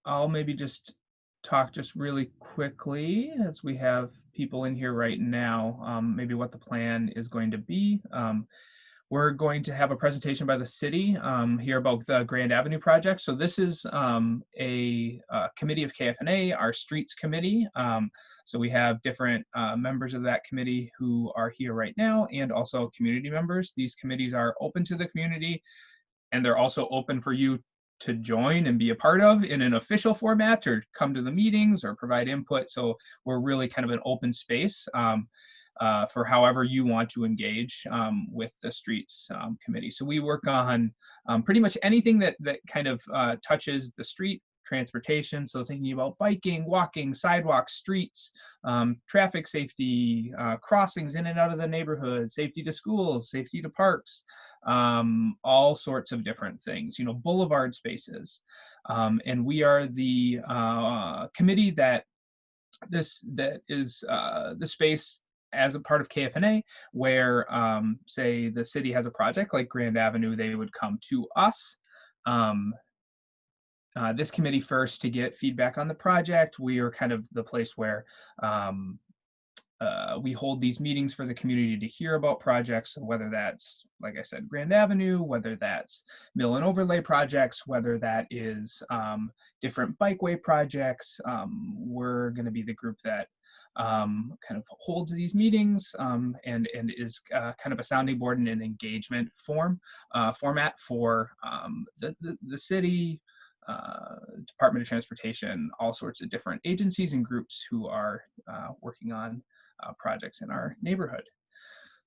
I'll maybe just talk just really quickly as we have people in here right now, maybe what the plan is going to be. We're going to have a presentation by the city here about the Grand Avenue project. So this is a committee of KFNA, our streets committee. So we have different members of that committee who are here right now, and also community members. These committees are open to the community, and they're also open for you to join and be a part of in an official format, or come to the meetings or provide input. So we're really kind of an open space for however you want to engage with the streets committee. So we work on pretty much anything that kind of touches the street transportation. So thinking about biking, walking, sidewalks, streets, traffic safety, crossings in and out of the neighborhood, safety to schools, safety to parks, all sorts of different things, boulevard spaces. And we are the committee that is the space as a part of KFNA, where say the city has a project like Grand Avenue, they would come to us. This committee first to get feedback on the project. We are kind of the place where we hold these meetings for the community to hear about projects, whether that's, like I said, Grand Avenue, whether that's mill and overlay projects, whether that is different bikeway projects. We're going to be the group that kind of holds these meetings and is kind of a sounding board and an engagement format for the city, Department of Transportation, all sorts of different agencies and groups who are working on projects in our neighborhood.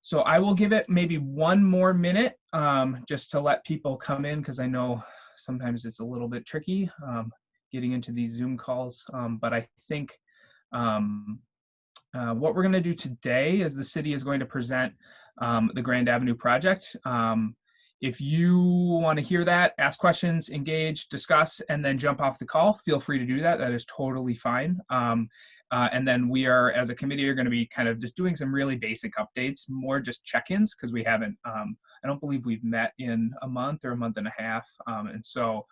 So I will give it maybe one more minute just to let people come in, because I know sometimes it's a little bit tricky getting into these Zoom calls, but I think what we're going to do today is the city is going to present the Grand Avenue project. If you want to hear that, ask questions, engage, discuss, and then jump off the call, feel free to do that. That is totally fine. And then we are, as a committee, are going to be kind of just doing some really basic updates, more just check-ins, because we haven't, I don't believe we've met in a month or a month and a half. And so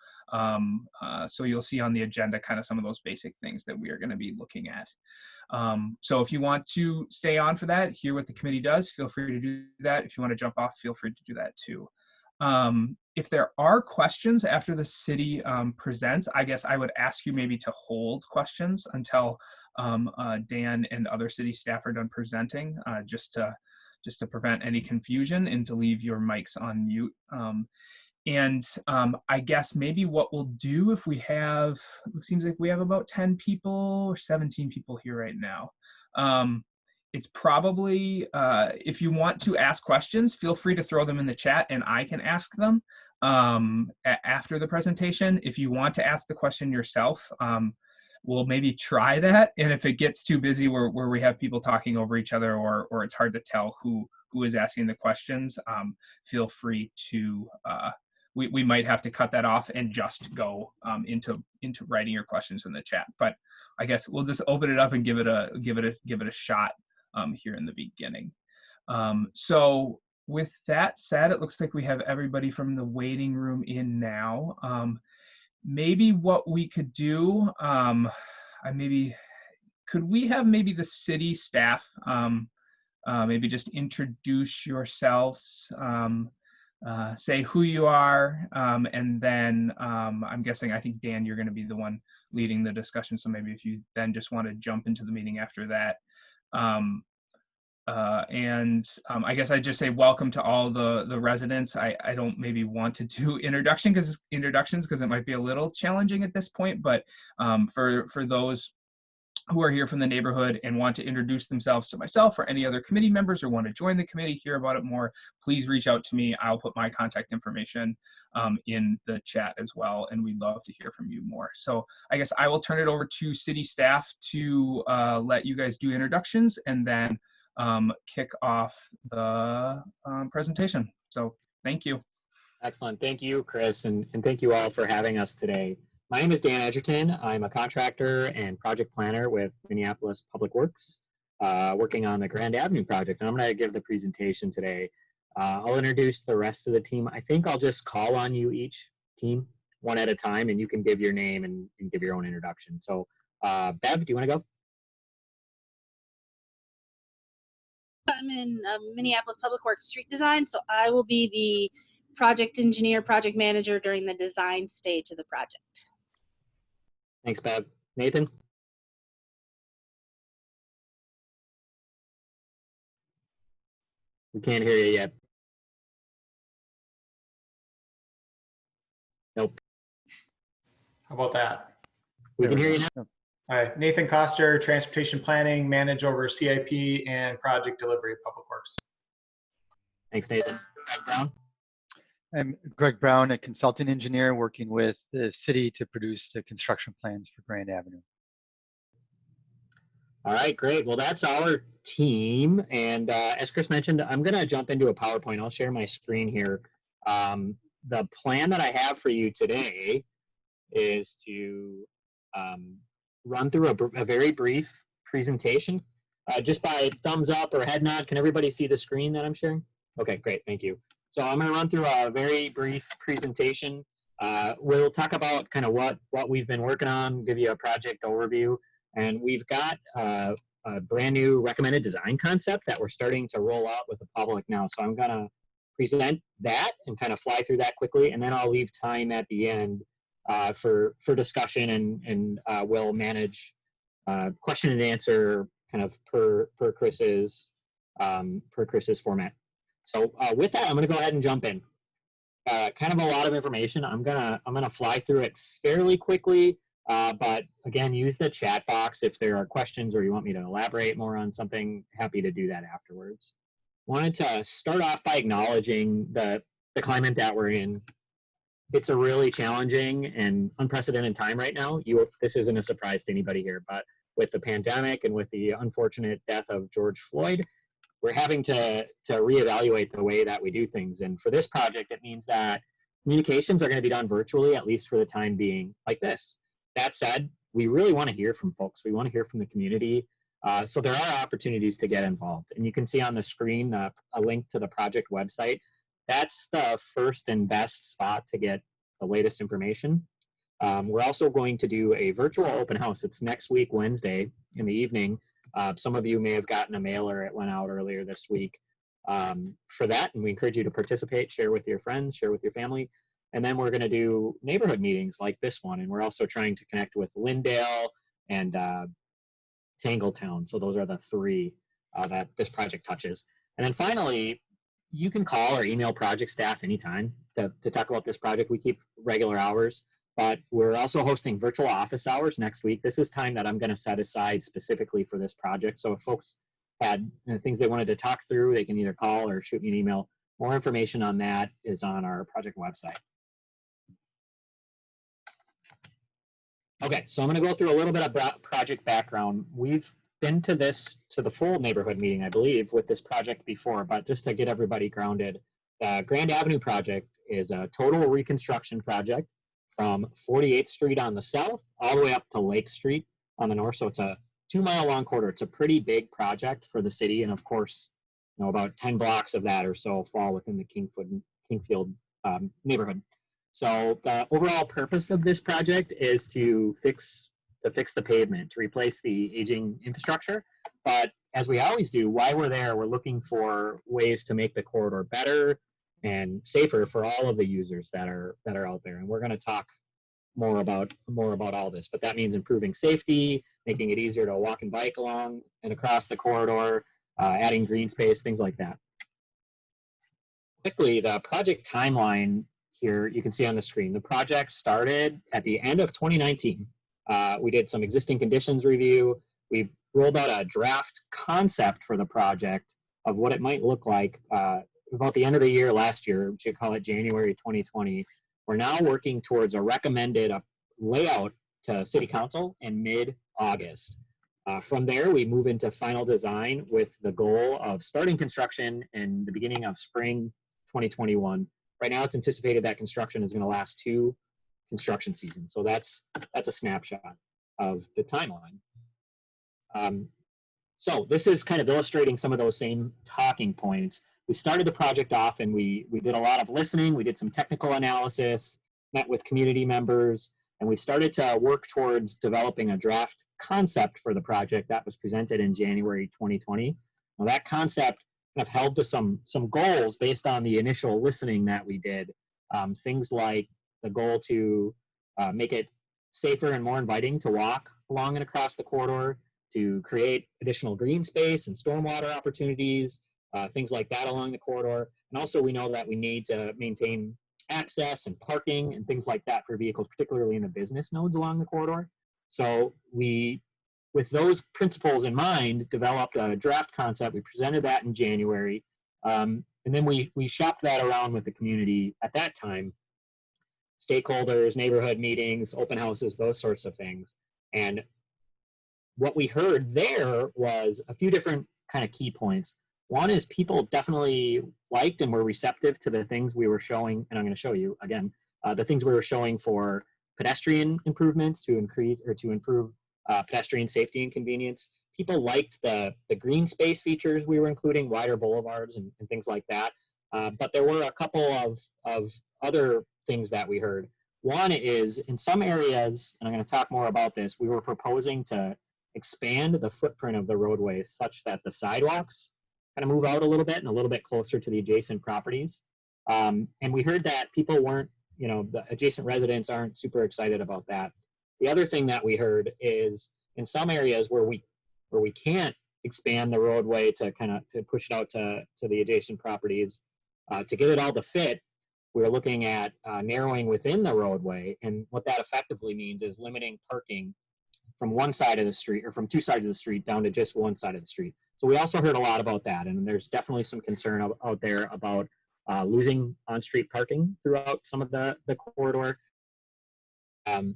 you'll see on the agenda kind of some of those basic things that we are going to be looking at. So if you want to stay on for that, hear what the committee does, feel free to do that. If you want to jump off, feel free to do that too. If there are questions after the city presents, I guess I would ask you maybe to hold questions until Dan and other city staff are done presenting, just to prevent any confusion and to leave your mics on mute. I guess maybe what we'll do, if we have, it seems like we have about 10 people or 17 people here right now. It's probably, if you want to ask questions, feel free to throw them in the chat and I can ask them after the presentation. If you want to ask the question yourself, we'll maybe try that. And if it gets too busy where we have people talking over each other, or it's hard to tell who is asking the questions, feel free to, we might have to cut that off and just go into writing your questions in the chat. But I guess we'll just open it up and give it a shot here in the beginning. So with that said, it looks like we have everybody from the waiting room in now. Maybe what we could do, could we have maybe the city staff maybe just introduce yourselves, say who you are, and then I'm guessing, I think Dan, you're going to be the one leading the discussion, so maybe if you then just want to jump into the meeting after that. I guess I'd just say welcome to all the residents. I don't maybe want to do introductions because it might be a little challenging at this point, but for those who are here from the neighborhood and want to introduce themselves to myself or any other committee members, or want to join the committee, hear about it more, please reach out to me. I'll put my contact information in the chat as well, and we'd love to hear from you more. So I guess I will turn it over to city staff to let you guys do introductions and then kick off the presentation. So thank you. Excellent. Thank you, Chris, and thank you all for having us today. My name is Dan Edgerton. I'm a contractor and project planner with Minneapolis Public Works, working on the Grand Avenue project. And I'm going to give the presentation today. I'll introduce the rest of the team. I think I'll just call on you each team one at a time, and you can give your name and give your own introduction. So Bev, do you want to go? I'm in Minneapolis Public Works street design, so I will be the project engineer, project manager during the design stage of the project. Thanks, Bev. Nathan? We can't hear you yet. Nope. How about that? We can hear you now. All right, Nathan Coster, Transportation Planning, manage over CIP and project delivery of Public Works. Thanks, Nathan. Greg Brown? I'm Greg Brown, a consulting engineer working with the city to produce the construction plans for Bryant Avenue. All right, great. Well, that's our team. And as Chris mentioned, I'm going to jump into a PowerPoint. I'll share my screen here. The plan that I have for you today is to run through a very brief presentation. Just by thumbs up or head nod, can everybody see the screen that I'm sharing? Okay, great. Thank you. So I'm going to run through a very brief presentation. We'll talk about kind of what we've been working on, give you a project overview. And we've got a brand new recommended design concept that we're starting to roll out with the public now. So I'm going to present that and kind of fly through that quickly. And then I'll leave time at the end for discussion, and we'll manage question and answer kind of per Chris's format. So with that, I'm going to go ahead and jump in. Kind of a lot of information. I'm gonna fly through it fairly quickly, but again, use the chat box if there are questions or you want me to elaborate more on something. Happy to do that afterwards. Wanted to start off by acknowledging the climate that we're in. It's a really challenging and unprecedented time right now. This isn't a surprise to anybody here, but with the pandemic and with the unfortunate death of George Floyd, we're having to reevaluate the way that we do things. And for this project, it means that communications are going to be done virtually, at least for the time being, like this. That said, we really want to hear from folks. We want to hear from the community. So there are opportunities to get involved. And you can see on the screen a link to the project website. That's the first and best spot to get the latest information. We're also going to do a virtual open house. It's next week, Wednesday in the evening. Some of you may have gotten a mailer. It went out earlier this week for that, and we encourage you to participate, share with your friends, share with your family. And then we're going to do neighborhood meetings like this one, and we're also trying to connect with Lyndale and Tangletown. So those are the three that this project touches. And then finally, you can call or email project staff anytime to talk about this project. We keep regular hours. But we're also hosting virtual office hours next week. This is time that I'm going to set aside specifically for this project. So if folks had things they wanted to talk through, they can either call or shoot me an email. More information on that is on our project website. Okay, so I'm going to go through a little bit of project background. We've been to the full neighborhood meeting, I believe, with this project before, but just to get everybody grounded, the Grand Avenue project is a total reconstruction project from 48th Street on the south all the way up to Lake Street on the north. So it's a 2-mile long corridor. It's a pretty big project for the city. And of course, about 10 blocks of that or so fall within the Kingfield neighborhood. So the overall purpose of this project is to fix the pavement, to replace the aging infrastructure. But as we always do, while we're there, we're looking for ways to make the corridor better and safer for all of the users that are out there. And we're going to talk more about all this, but that means improving safety, making it easier to walk and bike along and across the corridor, adding green space, things like that. Quickly, the project timeline here, you can see on the screen. The project started at the end of 2019. We did some existing conditions review. We rolled out a draft concept for the project of what it might look like about the end of the year last year, we should call it January 2020. We're now working towards a recommended layout to City Council in mid-August. From there, we move into final design with the goal of starting construction in the beginning of spring 2021. Right now, it's anticipated that construction is going to last 2 construction seasons. So that's a snapshot of the timeline. So this is kind of illustrating some of those same talking points. We started the project off and we did a lot of listening. We did some technical analysis, met with community members, and we started to work towards developing a draft concept for the project that was presented in January 2020. Now, that concept kind of held to some goals based on the initial listening that we did. Things like the goal to make it safer and more inviting to walk along and across the corridor, to create additional green space and stormwater opportunities, things like that along the corridor. And also we know that we need to maintain access and parking and things like that for vehicles, particularly in the business nodes along the corridor. So we, with those principles in mind, developed a draft concept. We presented that in January. And then we shopped that around with the community at that time, stakeholders, neighborhood meetings, open houses, those sorts of things. And what we heard there was a few different kind of key points. One is people definitely liked and were receptive to the things we were showing, and I'm going to show you again, the things we were showing for pedestrian improvements to increase or to improve pedestrian safety and convenience. People liked the green space features we were including, wider boulevards and things like that. But there were a couple of other things that we heard. One is in some areas, and I'm going to talk more about this, we were proposing to expand the footprint of the roadway such that the sidewalks kind of move out a little bit and a little bit closer to the adjacent properties. And we heard that people weren't, the adjacent residents aren't super excited about that. The other thing that we heard is in some areas where we can't expand the roadway to push it out to the adjacent properties, to get it all to fit, we're looking at narrowing within the roadway. And what that effectively means is limiting parking from one side of the street, or from two sides of the street, down to just one side of the street. So we also heard a lot about that, and there's definitely some concern out there about losing on-street parking throughout some of the corridor. And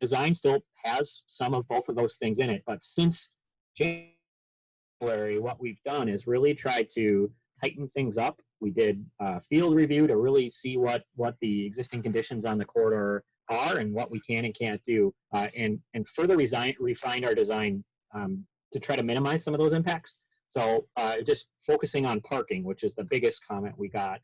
design still has some of both of those things in it, but since January, what we've done is really tried to tighten things up. We did a field review to really see what the existing conditions on the corridor are and what we can and can't do, and further refined our design to try to minimize some of those impacts. So just focusing on parking, which is the biggest comment we got,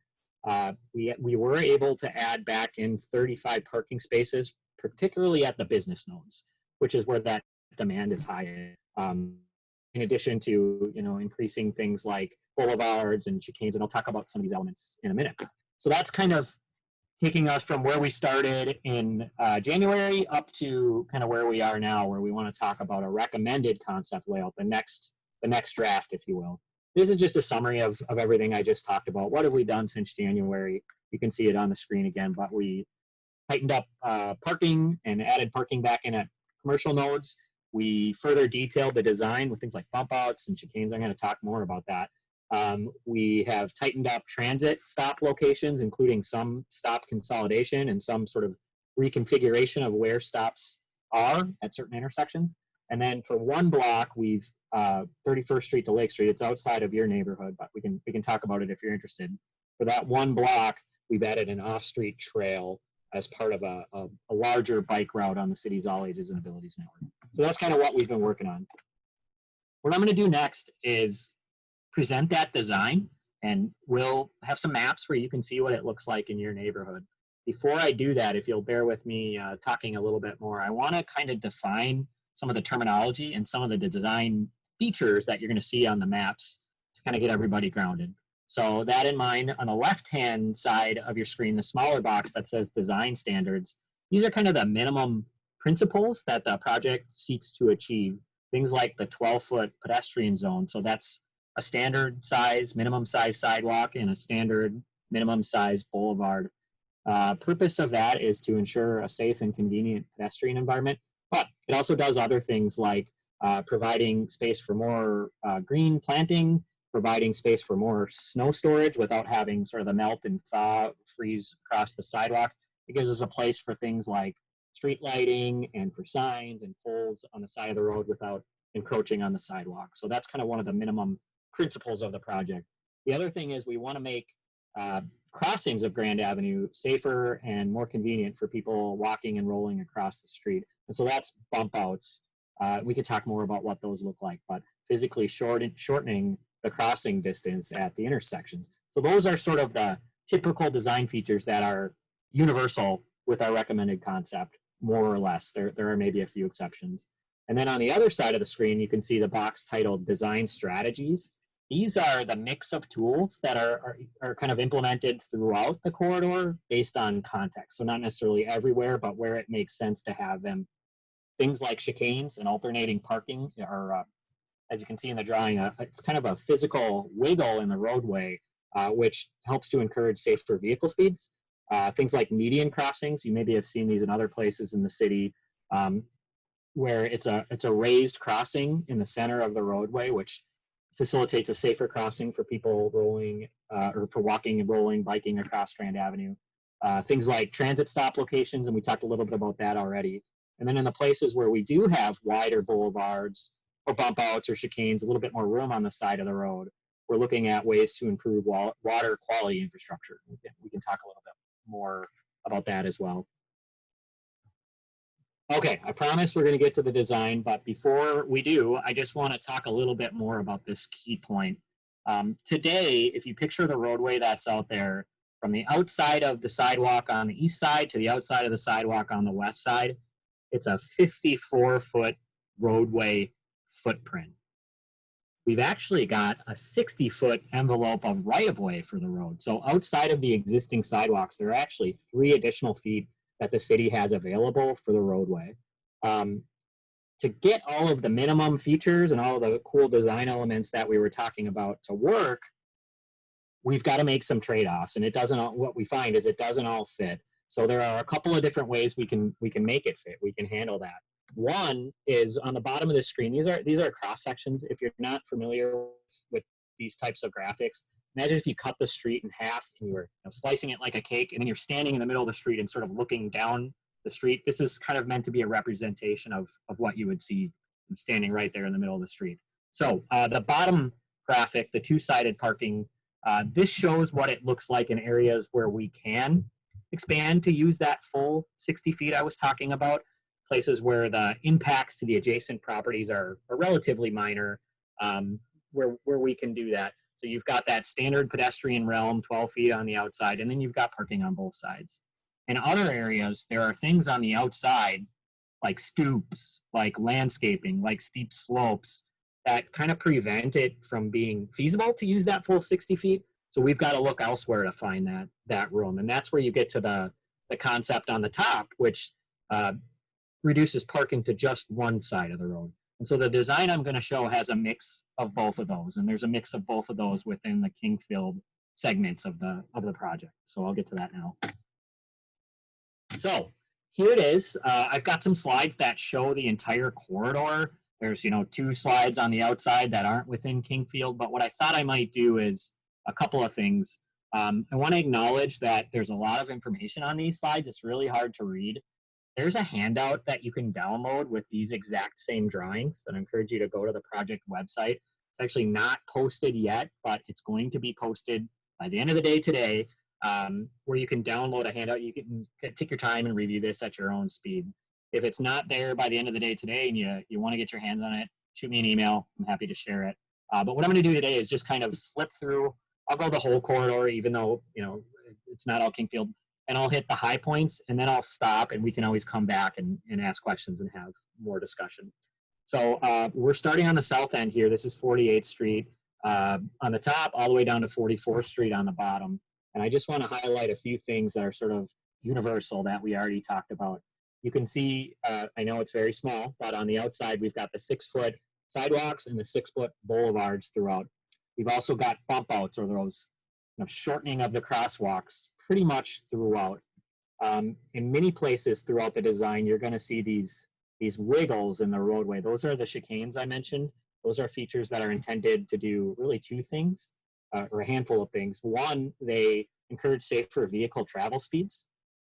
we were able to add back in 35 parking spaces, particularly at the business nodes, which is where that demand is high. In addition to increasing things like boulevards and chicanes, and I'll talk about some of these elements in a minute. So that's kind of taking us from where we started in January up to kind of where we are now, where we want to talk about a recommended concept layout, the next draft, if you will. This is just a summary of everything I just talked about. What have we done since January? You can see it on the screen again, but we tightened up parking and added parking back in at commercial nodes. We further detailed the design with things like bump outs and chicanes. I'm going to talk more about that. We have tightened up transit stop locations, including some stop consolidation and some sort of reconfiguration of where stops are at certain intersections. And then for one block, we've 31st Street to Lake Street. It's outside of your neighborhood, but we can talk about it if you're interested. For that one block, we've added an off-street trail as part of a larger bike route on the city's All Ages and Abilities Network. So that's kind of what we've been working on. What I'm going to do next is present that design, and we'll have some maps where you can see what it looks like in your neighborhood. Before I do that, if you'll bear with me talking a little bit more, I want to kind of define some of the terminology and some of the design features that you're going to see on the maps to kind of get everybody grounded. So that in mind, on the left-hand side of your screen, the smaller box that says design standards, these are kind of the minimum principles that the project seeks to achieve. Things like the 12-foot pedestrian zone. So that's a standard size, minimum size sidewalk and a standard minimum size boulevard. Purpose of that is to ensure a safe and convenient pedestrian environment, but it also does other things like providing space for more green planting, providing space for more snow storage without having sort of the melt and thaw freeze across the sidewalk. It gives us a place for things like street lighting and for signs and poles on the side of the road without encroaching on the sidewalk. So that's kind of one of the minimum principles of the project. The other thing is we want to make crossings of Grand Avenue safer and more convenient for people walking and rolling across the street. And so that's bump outs. We could talk more about what those look like, but physically shortening the crossing distance at the intersections. So those are sort of the typical design features that are universal with our recommended concept, more or less. There are maybe a few exceptions. And then on the other side of the screen, you can see the box titled Design Strategies. These are the mix of tools that are kind of implemented throughout the corridor based on context. So not necessarily everywhere, but where it makes sense to have them. Things like chicanes and alternating parking are, as you can see in the drawing, it's kind of a physical wiggle in the roadway, which helps to encourage safer vehicle speeds. Things like median crossings, you maybe have seen these in other places in the city, where it's a raised crossing in the center of the roadway, which facilitates a safer crossing for people rolling or for walking and rolling, biking across Strand Avenue. Things like transit stop locations, and we talked a little bit about that already. And then in the places where we do have wider boulevards or bump outs or chicanes, a little bit more room on the side of the road, we're looking at ways to improve water quality infrastructure. We can talk a little bit more about that as well. Okay, I promise we're going to get to the design, but before we do, I just want to talk a little bit more about this key point. Today, if you picture the roadway that's out there, from the outside of the sidewalk on the east side to the outside of the sidewalk on the west side, it's a 54-foot roadway footprint. We've actually got a 60-foot envelope of right-of-way for the road. So outside of the existing sidewalks, there are actually 3 additional feet that the city has available for the roadway. To get all of the minimum features and all of the cool design elements that we were talking about to work, we've got to make some trade-offs, and it doesn't all, what we find is it doesn't all fit. So there are a couple of different ways we can make it fit. We can handle that. One is on the bottom of the screen. These are cross sections. If you're not familiar with these types of graphics, imagine if you cut the street in half and you were slicing it like a cake, and then you're standing in the middle of the street and sort of looking down the street. This is kind of meant to be a representation of what you would see standing right there in the middle of the street. So the bottom graphic, the 2-sided parking, this shows what it looks like in areas where we can expand to use that full 60 feet I was talking about. Places where the impacts to the adjacent properties are relatively minor, where we can do that. So you've got that standard pedestrian realm, 12 feet on the outside, and then you've got parking on both sides. In other areas, there are things on the outside, like stoops, like landscaping, like steep slopes, that kind of prevent it from being feasible to use that full 60 feet. So we've got to look elsewhere to find that room. And that's where you get to the concept on the top, which reduces parking to just one side of the road. And so the design I'm going to show has a mix of both of those, and there's a mix of both of those within the Kingfield segments of the project. So I'll get to that now. So here it is. I've got some slides that show the entire corridor. There's 2 slides on the outside that aren't within Kingfield, but what I thought I might do is a couple of things. I want to acknowledge that there's a lot of information on these slides. It's really hard to read. There's a handout that you can download with these exact same drawings, and I encourage you to go to the project website. It's actually not posted yet, but it's going to be posted by the end of the day today, where you can download a handout. You can take your time and review this at your own speed. If it's not there by the end of the day today and you want to get your hands on it, shoot me an email. I'm happy to share it. But what I'm going to do today is just kind of flip through. I'll go the whole corridor, even though it's not all Kingfield. And I'll hit the high points, and then I'll stop, and we can always come back and ask questions and have more discussion. So we're starting on the south end here. This is 48th Street on the top, all the way down to 44th Street on the bottom. And I just want to highlight a few things that are sort of universal that we already talked about. You can see, I know it's very small, but on the outside, we've got the 6-foot sidewalks and the 6-foot boulevards throughout. We've also got bump outs, or those shortening of the crosswalks pretty much throughout. In many places throughout the design, you're going to see these wiggles in the roadway. Those are the chicanes I mentioned. Those are features that are intended to do really 2 things, or a handful of things. One, they encourage safer vehicle travel speeds,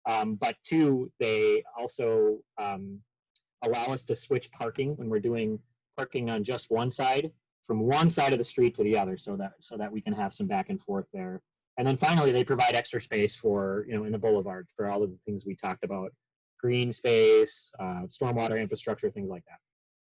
but 2, they also allow us to switch parking when we're doing parking on just one side, from one side of the street to the other, so that we can have some back and forth there. And then finally, they provide extra space for, in the boulevard for all of the things we talked about, green space, stormwater infrastructure, things like that.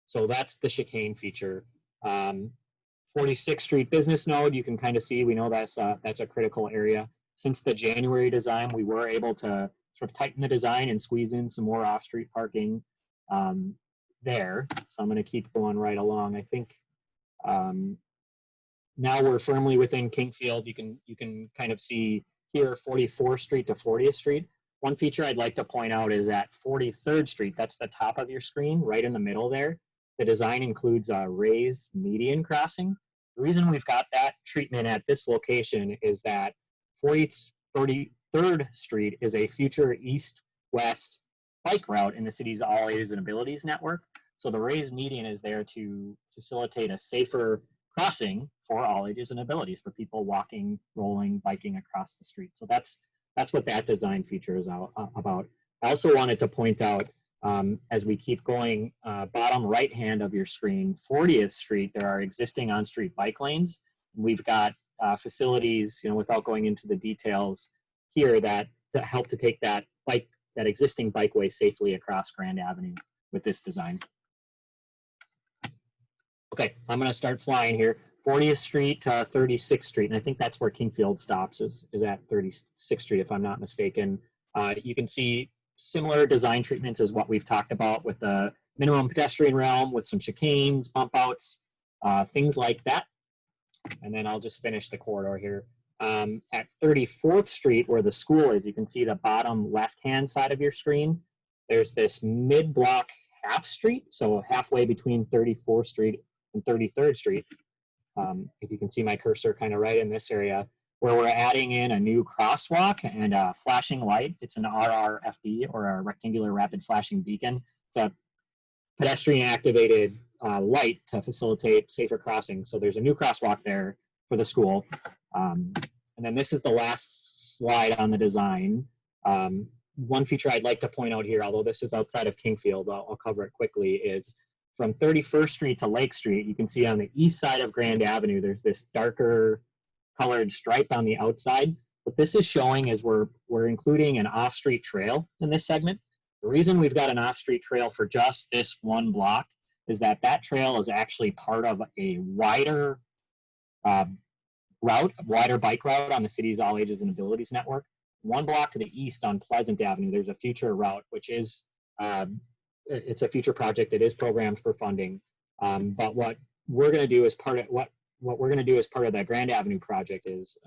So that's the chicane feature. 46th Street Business Node, you can kind of see, we know that's a critical area. Since the January design, we were able to sort of tighten the design and squeeze in some more off-street parking there. So I'm going to keep going right along. I think now we're firmly within Kingfield. You can kind of see here 44th Street to 40th Street. One feature I'd like to point out is at 43rd Street, that's the top of your screen, right in the middle there. The design includes a raised median crossing. The reason we've got that treatment at this location is that 43rd Street is a future east-west bike route in the city's All Ages and Abilities network. So the raised median is there to facilitate a safer crossing for all ages and abilities, for people walking, rolling, biking across the street. So that's what that design feature is about. I also wanted to point out, as we keep going, bottom right hand of your screen, 40th Street, there are existing on-street bike lanes. We've got facilities, without going into the details here, that to help to take that existing bikeway safely across Grand Avenue with this design. Okay, I'm going to start flying here. 40th Street to 36th Street, and I think that's where Kingfield stops, is at 36th Street, if I'm not mistaken. You can see similar design treatments as what we've talked about with the minimum pedestrian realm, with some chicanes, bump outs, things like that. And then I'll just finish the corridor here. At 34th Street, where the school is, you can see the bottom left-hand side of your screen. There's this mid-block half street, so halfway between 34th Street and 33rd Street. If you can see my cursor kind of right in this area, where we're adding in a new crosswalk and a flashing light. It's an RRFB, or a rectangular rapid flashing beacon. It's a pedestrian activated light to facilitate safer crossing. So there's a new crosswalk there for the school. And then this is the last slide on the design. One feature I'd like to point out here, although this is outside of Kingfield, I'll cover it quickly, is from 31st Street to Lake Street, you can see on the east side of Grand Avenue, there's this darker colored stripe on the outside. What this is showing is we're including an off-street trail in this segment. The reason we've got an off-street trail for just this one block is that trail is actually part of a wider wider bike route on the city's All Ages and Abilities network. One block to the east on Pleasant Avenue, there's a future route, which is it's a future project. It is programmed for funding. But what we're going to do as part of what we're going to do as part of that Grand Avenue project is,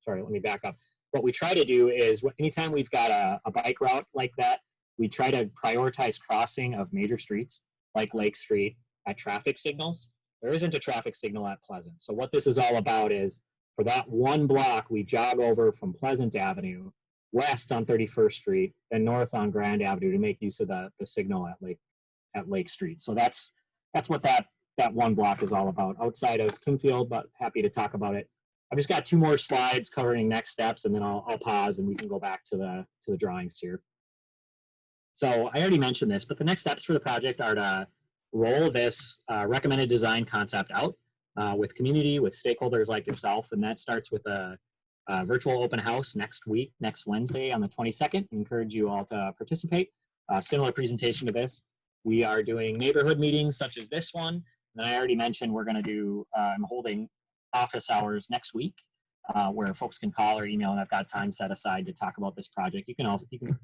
sorry, let me back up. What we try to do is, anytime we've got a bike route like that, we try to prioritize crossing of major streets like Lake Street at traffic signals. There isn't a traffic signal at Pleasant. So what this is all about is, for that one block, we jog over from Pleasant Avenue west on 31st Street, then north on Grand Avenue to make use of the signal at Lake Street. So that's what that one block is all about, outside of Kingfield, but happy to talk about it. I've just got 2 more slides covering next steps, and then I'll pause and we can go back to the drawings here. So I already mentioned this, but the next steps for the project are to roll this recommended design concept out with community, with stakeholders like yourself, and that starts with a virtual open house next Wednesday on the 22nd. I encourage you all to participate. Similar presentation to this. We are doing neighborhood meetings such as this one. And I already mentioned we're going to do, I'm holding office hours next week where folks can call or email, and I've got time set aside to talk about this project. You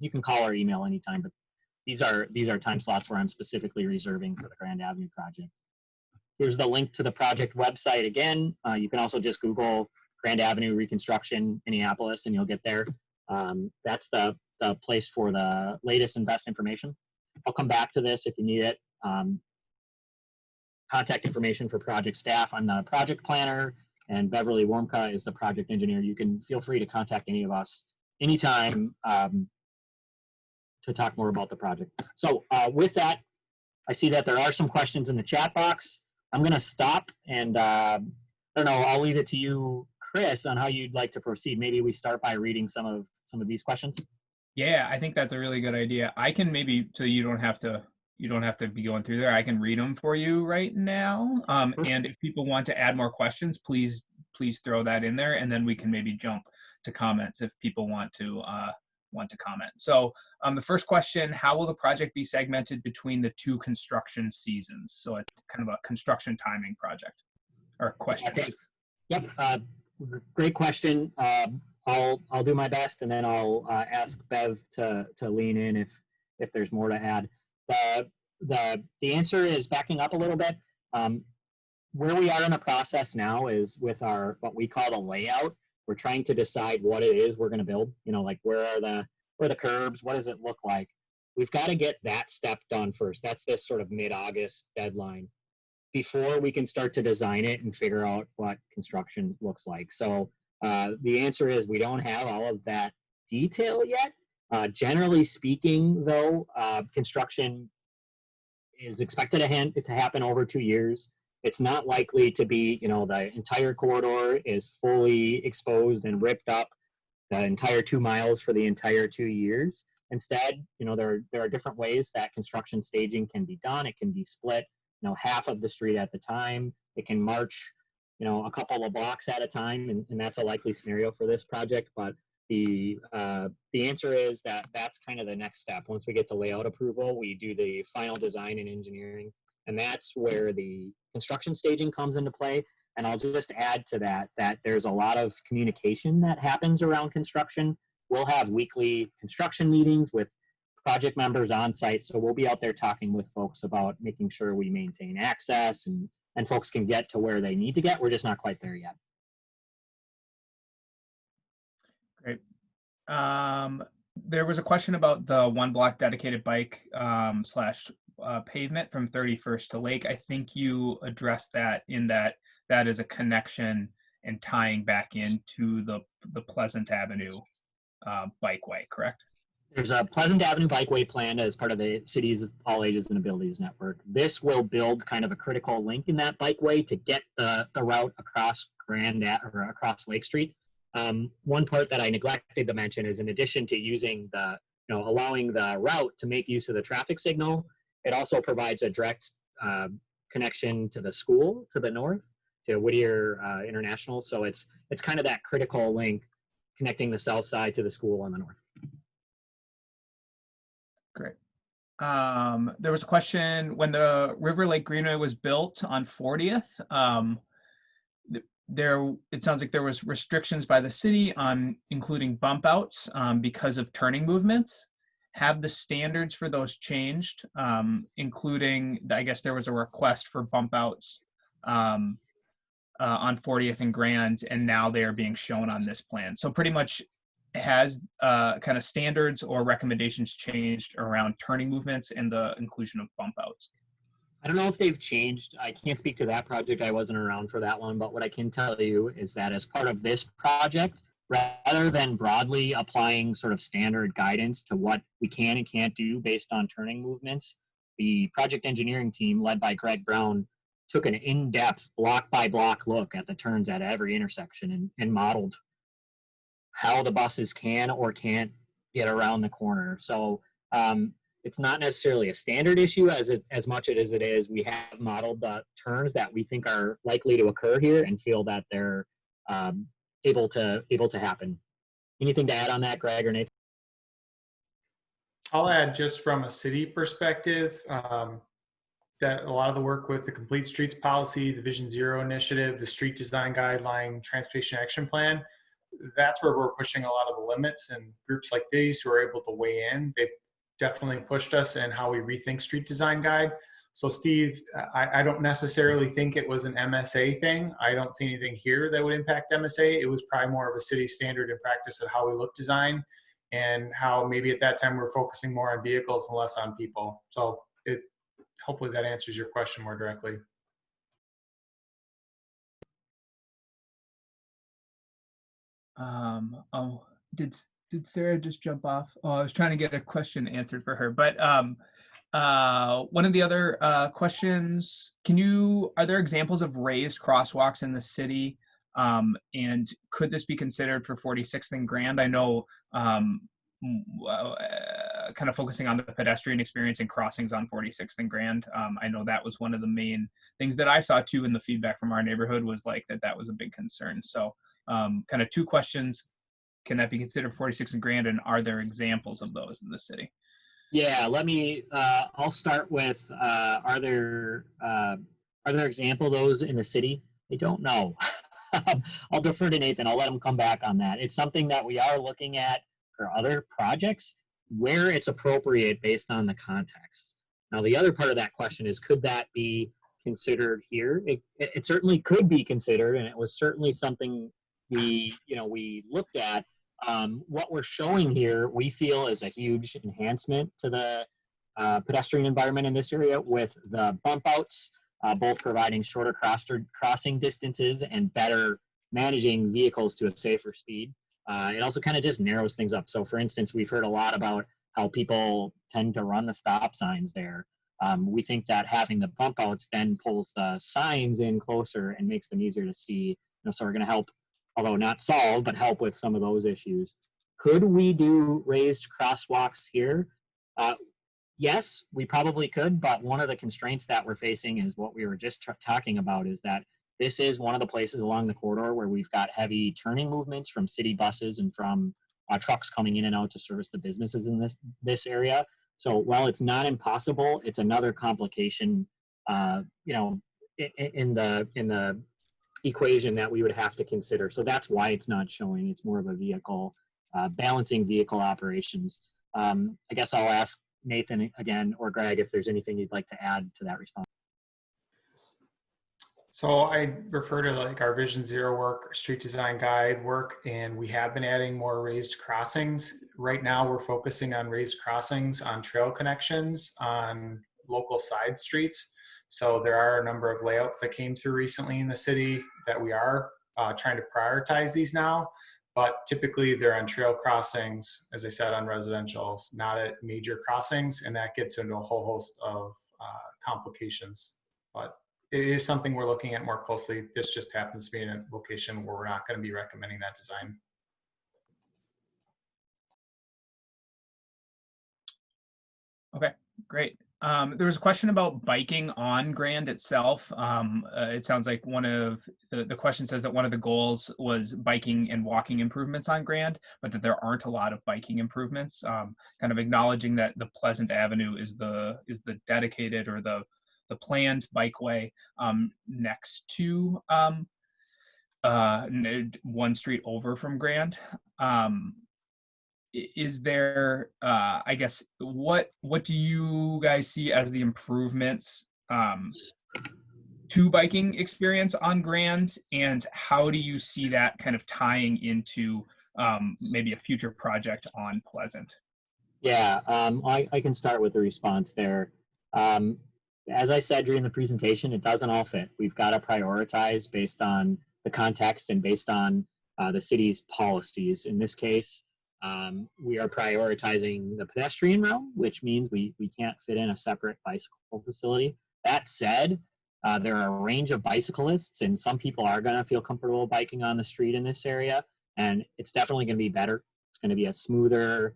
can call or email anytime, but these are time slots where I'm specifically reserving for the Grand Avenue project. Here's the link to the project website again. You can also just Google Grand Avenue Reconstruction Minneapolis and you'll get there. That's the place for the latest and best information. I'll come back to this if you need it. Contact information for project staff. I'm the project planner, and Beverly Wormka is the project engineer. You can feel free to contact any of us anytime to talk more about the project. So with that, I see that there are some questions in the chat box. I'm going to stop, and I don't know, I'll leave it to you, Chris, on how you'd like to proceed. Maybe we start by reading some of these questions. Yeah, I think that's a really good idea. I can maybe, so you don't have to be going through there. I can read them for you right now. And if people want to add more questions, please throw that in there, and then we can maybe jump to comments if people want to comment. So the first question: how will the project be segmented between the 2 construction seasons? So it's kind of a construction timing project or question. Yep. Great question. I'll do my best, and then I'll ask Bev to lean in if there's more to add. The answer is backing up a little bit. Where we are in the process now is with our what we call the layout. We're trying to decide what it is we're going to build. You know, like where are the curbs? What does it look like? We've got to get that step done first. That's this sort of mid-August deadline before we can start to design it and figure out what construction looks like. So the answer is we don't have all of that detail yet. Generally speaking, though, construction is expected to happen over 2 years. It's not likely to be, you know, the entire corridor is fully exposed and ripped up the entire 2 miles for the entire 2 years. Instead, you know, there are different ways that construction staging can be done. It can be split, you know, half of the street at the time. It can march, you know, a couple of blocks at a time, and that's a likely scenario for this project. But the answer is that that's kind of the next step. Once we get to layout approval, we do the final design and engineering, and that's where the construction staging comes into play. And I'll just add to that there's a lot of communication that happens around construction. We'll have weekly construction meetings with project members on site. So we'll be out there talking with folks about making sure we maintain access and folks can get to where they need to get. We're just not quite there yet. Great. There was a question about the 1 block dedicated bike slash pavement from 31st to Lake. I think you addressed that in that is a connection and tying back into the Pleasant Avenue bikeway, correct? There's a Pleasant Avenue bikeway planned as part of the city's All Ages and Abilities Network. This will build kind of a critical link in that bikeway to get the route across across Lake Street. One part that I neglected to mention is in addition to using allowing the route to make use of the traffic signal, it also provides a direct connection to the school to the north, to Whittier International. So it's kind of that critical link connecting the south side to the school on the north. Great. There was a question when the River Lake Greenway was built on 40th. It sounds like there was restrictions by the city on including bump outs because of turning movements. Have the standards for those changed, including, I guess there was a request for bump outs on 40th and Grand, and now they are being shown on this plan. So pretty much has kind of standards or recommendations changed around turning movements and the inclusion of bump outs? I don't know if they've changed. I can't speak to that project. I wasn't around for that one, but what I can tell you is that as part of this project, rather than broadly applying sort of standard guidance to what we can and can't do based on turning movements, the project engineering team led by Greg Brown took an in-depth block-by-block look at the turns at every intersection and modeled how the buses can or can't get around the corner. So it's not necessarily a standard issue as much as it is we have modeled the turns that we think are likely to occur here and feel that they're able to happen. Anything to add on that, Greg or Nathan? I'll add just from a city perspective that a lot of the work with the Complete Streets Policy, the Vision Zero initiative, the Street Design Guideline, Transportation Action Plan, that's where we're pushing a lot of the limits, and groups like these who are able to weigh in, they've definitely pushed us in how we rethink street design guide. So Steve, I don't necessarily think it was an MSA thing. I don't see anything here that would impact MSA. It was probably more of a city standard and practice of how we look design, and how maybe at that time we're focusing more on vehicles and less on people. So hopefully that answers your question more directly. Did Sarah just jump off? Oh, I was trying to get a question answered for her, but one of the other questions, are there examples of raised crosswalks in the city? And could this be considered for 46th and Grand? I know kind of focusing on the pedestrian experience and crossings on 46th and Grand. I know that was one of the main things that I saw too in the feedback from our neighborhood, was like that was a big concern. So kind of two questions. Can that be considered 46th and Grand, and are there examples of those in the city? Yeah, I'll start with, are there examples of those in the city? I don't know. I'll defer to Nathan. I'll let him come back on that. It's something that we are looking at for other projects where it's appropriate based on the context. Now, the other part of that question is, could that be considered here? It certainly could be considered, and it was certainly something we looked at. What we're showing here, we feel, is a huge enhancement to the pedestrian environment in this area with the bump outs, both providing shorter crossing distances and better managing vehicles to a safer speed. It also kind of just narrows things up. So for instance, we've heard a lot about how people tend to run the stop signs there. We think that having the bump outs then pulls the signs in closer and makes them easier to see. So we're going to help, although not solve, but help with some of those issues. Could we do raised crosswalks here? Yes, we probably could, but one of the constraints that we're facing is what we were just talking about, is that this is one of the places along the corridor where we've got heavy turning movements from city buses and from trucks coming in and out to service the businesses in this area. So while it's not impossible, it's another complication, in the equation that we would have to consider. So that's why it's not showing. It's more of a vehicle, balancing vehicle operations. I guess I'll ask Nathan again, or Greg, if there's anything you'd like to add to that response. So I refer to like our Vision Zero work, our street design guide work, and we have been adding more raised crossings. Right now we're focusing on raised crossings on trail connections on local side streets. So there are a number of layouts that came through recently in the city that we are trying to prioritize these now, but typically they're on trail crossings, as I said, on residentials, not at major crossings, and that gets into a whole host of complications. But it is something we're looking at more closely. This just happens to be in a location where we're not going to be recommending that design. Okay, great. There was a question about biking on Grand itself. It sounds like one of the question says that one of the goals was biking and walking improvements on Grand, but that there aren't a lot of biking improvements. Kind of acknowledging that the Pleasant Avenue is the dedicated or the planned bikeway next to one street over from Grand. Is there, I guess, what do you guys see as the improvements to biking experience on Grand, and how do you see that kind of tying into maybe a future project on Pleasant? Yeah, I can start with the response there. As I said during the presentation, it doesn't all fit. We've got to prioritize based on the context and based on the city's policies. In this case, we are prioritizing the pedestrian realm, which means we can't fit in a separate bicycle facility. That said, there are a range of bicyclists, and some people are going to feel comfortable biking on the street in this area, and it's definitely going to be better. It's going to be a smoother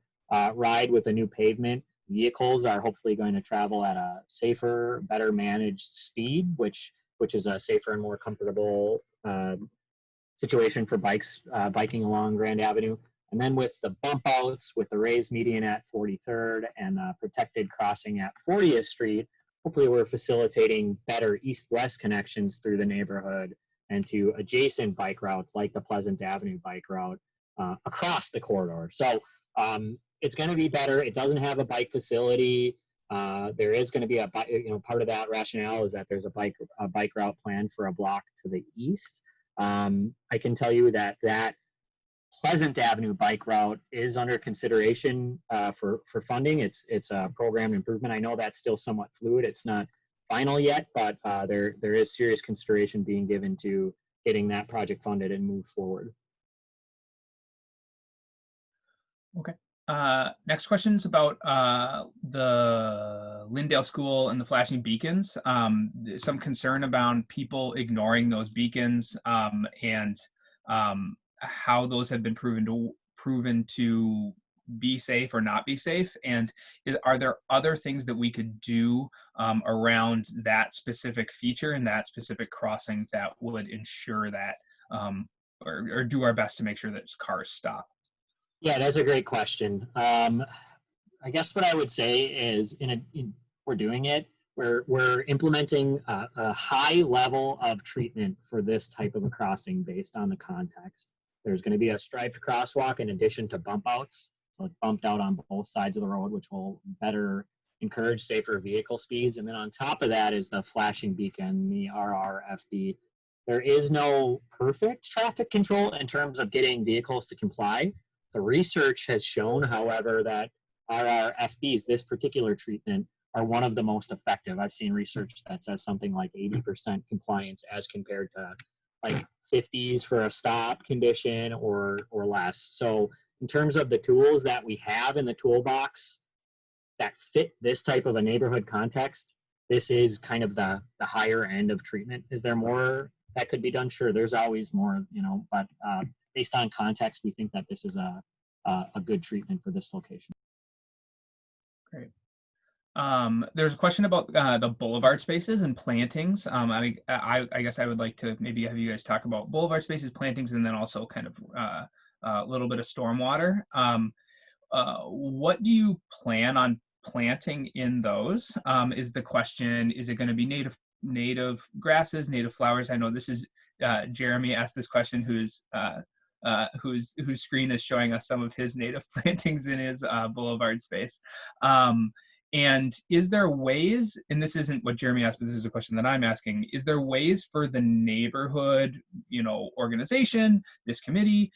ride with a new pavement. Vehicles are hopefully going to travel at a safer, better managed speed, which is a safer and more comfortable situation for biking along Grand Avenue. And then with the bump outs, with the raised median at 43rd and protected crossing at 40th Street, hopefully we're facilitating better east-west connections through the neighborhood and to adjacent bike routes like the Pleasant Avenue bike route across the corridor. So it's going to be better. It doesn't have a bike facility. There is going to be a part of that rationale is that there's a bike route planned for a block to the east. I can tell you that Pleasant Avenue bike route is under consideration for funding. It's a program improvement. I know that's still somewhat fluid. It's not final yet, but there is serious consideration being given to getting that project funded and move forward. Okay. Next question is about the Lyndale School and the flashing beacons. Some concern about people ignoring those beacons and how those have been proven to be safe or not be safe. And are there other things that we could do around that specific feature and that specific crossing that would ensure that or do our best to make sure that cars stop? Yeah, that's a great question. I guess what I would say is we're doing it. we're implementing a high level of treatment for this type of a crossing based on the context. There's going to be a striped crosswalk in addition to bump outs. So it's bumped out on both sides of the road, which will better encourage safer vehicle speeds. And then on top of that is the flashing beacon, the RRFB. There is no perfect traffic control in terms of getting vehicles to comply. The research has shown, however, that RRFBs, this particular treatment, are one of the most effective. I've seen research that says something like 80% compliance as compared to like 50s for a stop condition or less. So in terms of the tools that we have in the toolbox that fit this type of a neighborhood context, this is kind of the higher end of treatment. Is there more that could be done? Sure, there's always more, you know, but based on context, we think that this is a good treatment for this location. Great. There's a question about the boulevard spaces and plantings. I guess I would like to maybe have you guys talk about boulevard spaces, plantings, and then also kind of a little bit of stormwater. What do you plan on planting in those? Is the question, is it going to be native grasses, native flowers? I know this is Jeremy asked this question, whose screen is showing us some of his native plantings in his boulevard space. And is there ways, and this isn't what Jeremy asked, but this is a question that I'm asking, is there ways for the neighborhood, you know, organization, this committee,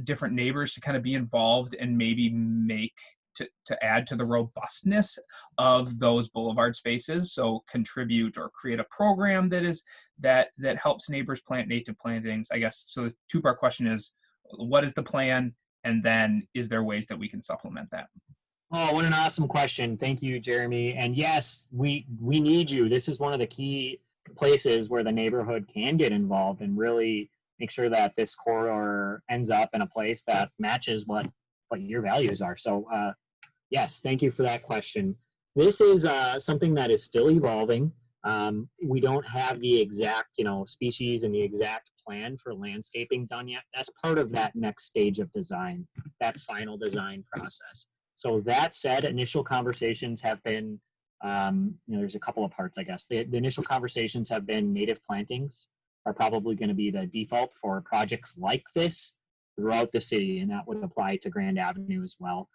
different neighbors to kind of be involved and maybe make, to add to the robustness of those boulevard spaces? So contribute or create a program that helps neighbors plant native plantings, I guess. So the two-part question is, what is the plan? And then is there ways that we can supplement that? Oh, what an awesome question. Thank you, Jeremy. And yes, we need you. This is one of the key places where the neighborhood can get involved and really make sure that this corridor ends up in a place that matches what your values are. So yes, thank you for that question. This is something that is still evolving. We don't have the exact, you know, species and the exact plan for landscaping done yet. That's part of that next stage of design, that final design process. So that said, initial conversations have been, you know, there's a couple of parts, I guess. The initial conversations have been native plantings are probably going to be the default for projects like this throughout the city, and that would apply to Grand Avenue as well.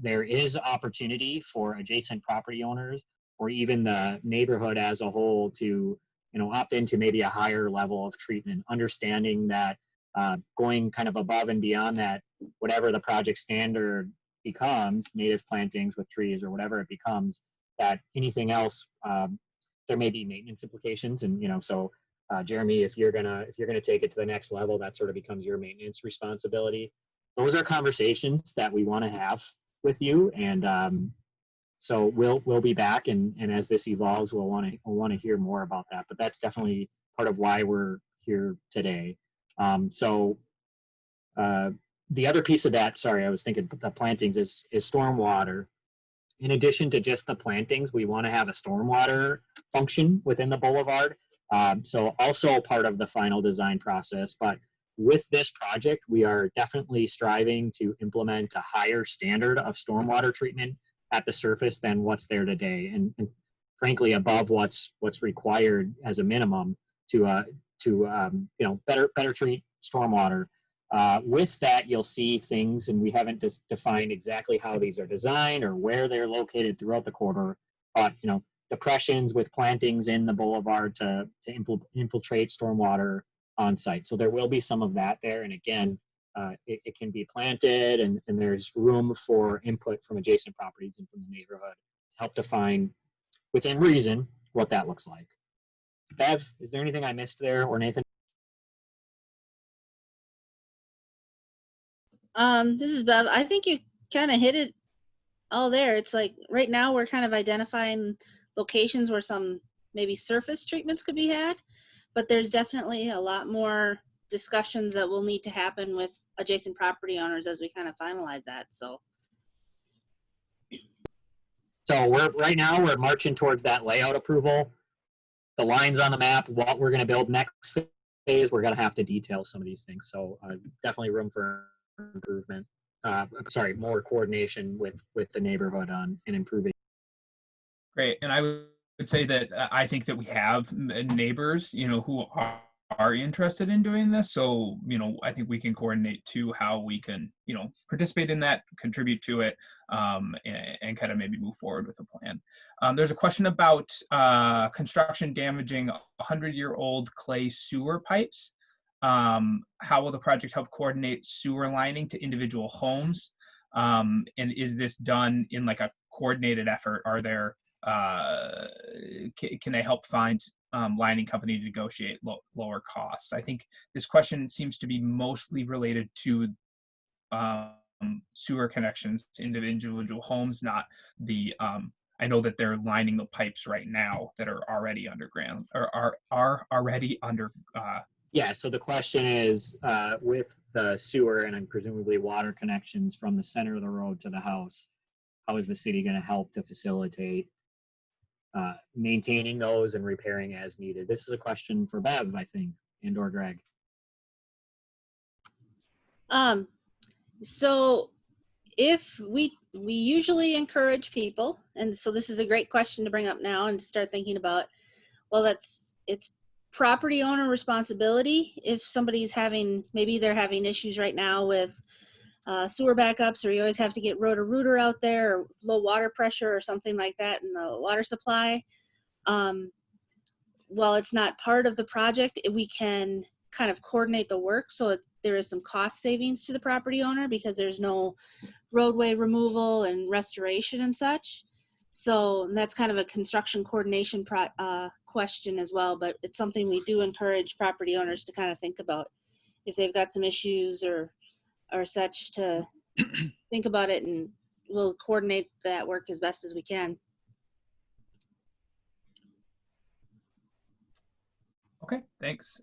There is opportunity for adjacent property owners or even the neighborhood as a whole to, you know, opt into maybe a higher level of treatment, understanding that going kind of above and beyond that, whatever the project standard becomes, native plantings with trees or whatever it becomes, that anything else, there may be maintenance implications. And, you know, so Jeremy, if you're gonna take it to the next level, that sort of becomes your maintenance responsibility. Those are conversations that we want to have with you, and so we'll be back, and as this evolves, we'll want to hear more about that. But that's definitely part of why we're here today. The other piece of that, sorry, I was thinking the plantings is stormwater. In addition to just the plantings, we want to have a stormwater function within the boulevard. So also part of the final design process. But with this project, we are definitely striving to implement a higher standard of stormwater treatment at the surface than what's there today, and frankly above what's required as a minimum to you know, better treat stormwater. With that, you'll see things, and we haven't defined exactly how these are designed or where they're located throughout the corridor, but, you know, depressions with plantings in the boulevard to infiltrate stormwater on site. So there will be some of that there. And again, it can be planted, and there's room for input from adjacent properties and from the neighborhood to help define within reason what that looks like. Bev, is there anything I missed there, or Nathan? This is Bev. I think you kind of hit it all there. It's like right now we're kind of identifying locations where some maybe surface treatments could be had, but there's definitely a lot more discussions that will need to happen with adjacent property owners as we kind of finalize that. So Right now we're marching towards that layout approval. The lines on the map, what we're going to build next phase, we're going to have to detail some of these things. So definitely room for improvement. More coordination with the neighborhood on and improving. Great. And I would say that I think that we have neighbors, who are interested in doing this. So, I think we can coordinate to how we can, participate in that, contribute to it, and kind of maybe move forward with a plan. There's a question about construction damaging 100-year-old clay sewer pipes. How will the project help coordinate sewer lining to individual homes? And is this done in like a coordinated effort? Are there can they help find lining company to negotiate lower costs? I think this question seems to be mostly related to sewer connections to individual homes, not the I know that they're lining the pipes right now that are already underground or are already under. Yeah, so the question is with the sewer and presumably water connections from the center of the road to the house, how is the city going to help to facilitate maintaining those and repairing as needed? This is a question for Bev, I think, and or Greg. So if we usually encourage people, and so this is a great question to bring up now and start thinking about, well, it's property owner responsibility. If somebody's maybe they're having issues right now with sewer backups, or you always have to get rotor-rooter out there, or low water pressure or something like that in the water supply. While it's not part of the project, we can kind of coordinate the work so there is some cost savings to the property owner because there's no roadway removal and restoration and such. So that's kind of a construction coordination question as well, but it's something we do encourage property owners to kind of think about if they've got some issues or such, to think about it, and we'll coordinate that work as best as we can. Okay, thanks.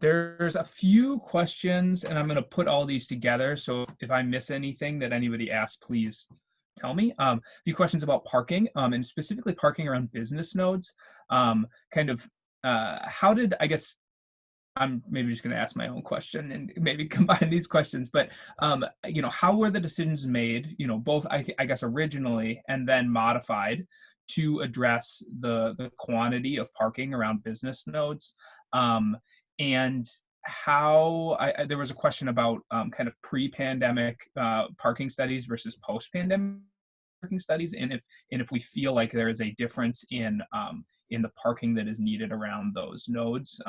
There's a few questions, and I'm going to put all these together. So if I miss anything that anybody asks, please tell me. A few questions about parking, and specifically parking around business nodes. How did, I guess, I'm maybe just going to ask my own question and maybe combine these questions, but how were the decisions made, both I guess originally and then modified to address the quantity of parking around business nodes? And how there was a question about kind of pre-pandemic parking studies versus post-pandemic parking studies, and if we feel like there is a difference in the parking that is needed around those nodes,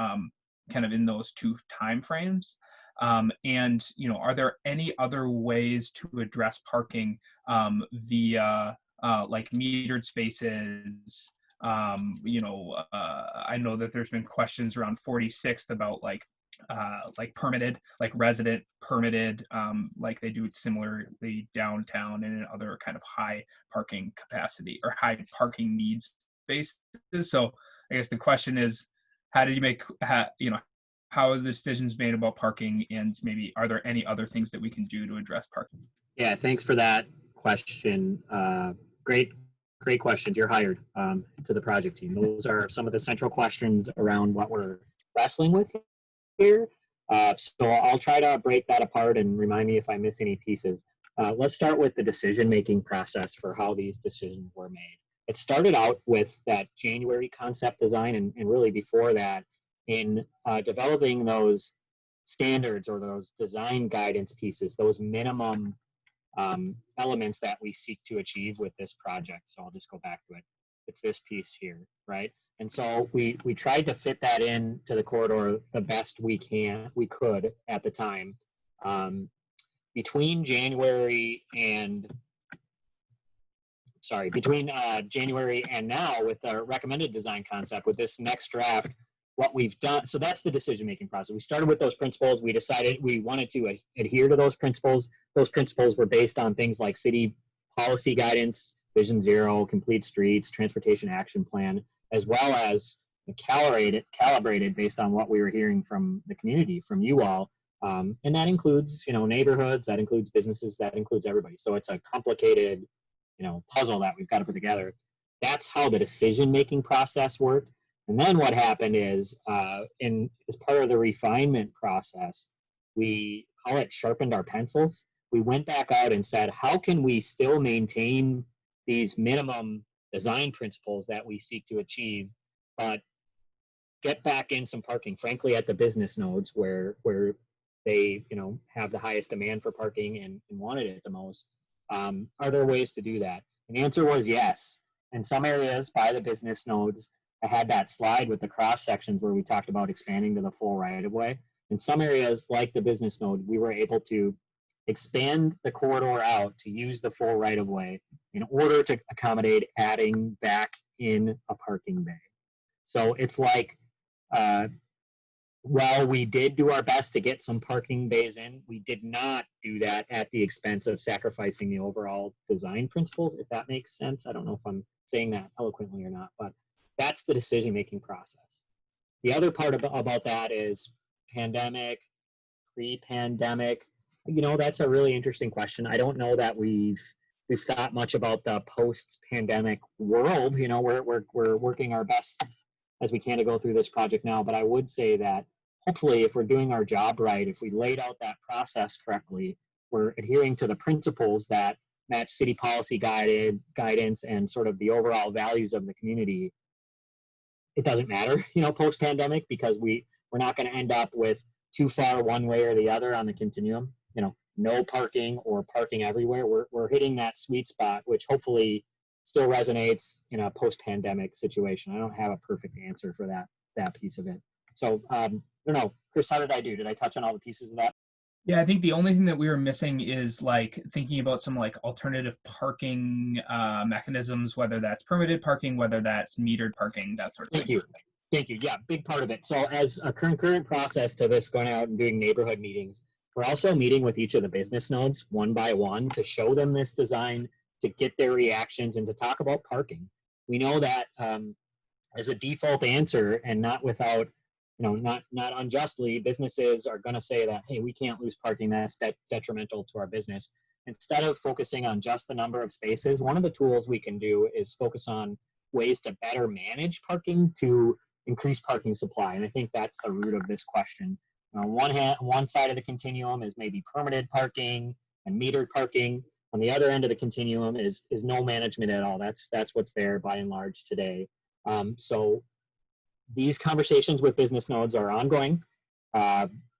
kind of in those two time frames. And are there any other ways to address parking via like metered spaces? I know that there's been questions around 46th about like permitted, like resident permitted, like they do it similarly downtown and in other kind of high parking capacity or high parking needs spaces. So I guess the question is, how did you make, how are the decisions made about parking, and maybe are there any other things that we can do to address parking? Yeah, thanks for that question. Great questions. You're hired to the project team. Those are some of the central questions around what we're wrestling with here. So I'll try to break that apart and remind me if I miss any pieces. Let's start with the decision-making process for how these decisions were made. It started out with that January concept design, and really before that, in developing those standards or those design guidance pieces, those minimum elements that we seek to achieve with this project. So I'll just go back to it. It's this piece here, right? And so we tried to fit that in to the corridor the best we could at the time. Between January and now, with our recommended design concept, with this next draft, what we've done, so that's the decision-making process. We started with those principles. We decided we wanted to adhere to those principles. Those principles were based on things like city policy guidance, Vision Zero, complete streets, transportation action plan, as well as calibrated based on what we were hearing from the community, from you all. And that includes, neighborhoods, that includes businesses, that includes everybody. So it's a complicated, puzzle that we've got to put together. That's how the decision-making process worked. And then what happened is, as part of the refinement process, we call it sharpened our pencils. We went back out and said, how can we still maintain these minimum design principles that we seek to achieve, but get back in some parking, frankly, at the business nodes where they, have the highest demand for parking and wanted it the most. Are there ways to do that? And the answer was yes. In some areas by the business nodes, I had that slide with the cross sections where we talked about expanding to the full right of way. In some areas like the business node, we were able to expand the corridor out to use the full right of way in order to accommodate adding back in a parking bay. So it's like, while we did do our best to get some parking bays in, we did not do that at the expense of sacrificing the overall design principles, if that makes sense. I don't know if I'm saying that eloquently or not, but that's the decision-making process. The other part about that is pandemic, pre-pandemic. That's a really interesting question. I don't know that we've thought much about the post-pandemic world. We're working our best as we can to go through this project now, but I would say that hopefully if we're doing our job right, if we laid out that process correctly, we're adhering to the principles that match city policy guidance and sort of the overall values of the community. It doesn't matter, post-pandemic, because we're not going to end up with too far one way or the other on the continuum, no parking or parking everywhere. We're hitting that sweet spot, which hopefully still resonates in a post-pandemic situation. I don't have a perfect answer for that piece of it. So I don't know, Chris, how did I do? Did I touch on all the pieces of that? Yeah, I think the only thing that we were missing is like thinking about some like alternative parking mechanisms, whether that's permitted parking, whether that's metered parking, that sort of thing. Thank you. Yeah, big part of it. So as a concurrent process to this, going out and doing neighborhood meetings, we're also meeting with each of the business nodes one by one to show them this design, to get their reactions, and to talk about parking. We know that as a default answer, and not without, not unjustly, businesses are going to say that, hey, we can't lose parking, that's detrimental to our business. Instead of focusing on just the number of spaces, one of the tools we can do is focus on ways to better manage parking to increase parking supply. And I think that's the root of this question. On one side of the continuum is maybe permitted parking and metered parking. On the other end of the continuum is no management at all. That's what's there by and large today. So these conversations with business nodes are ongoing.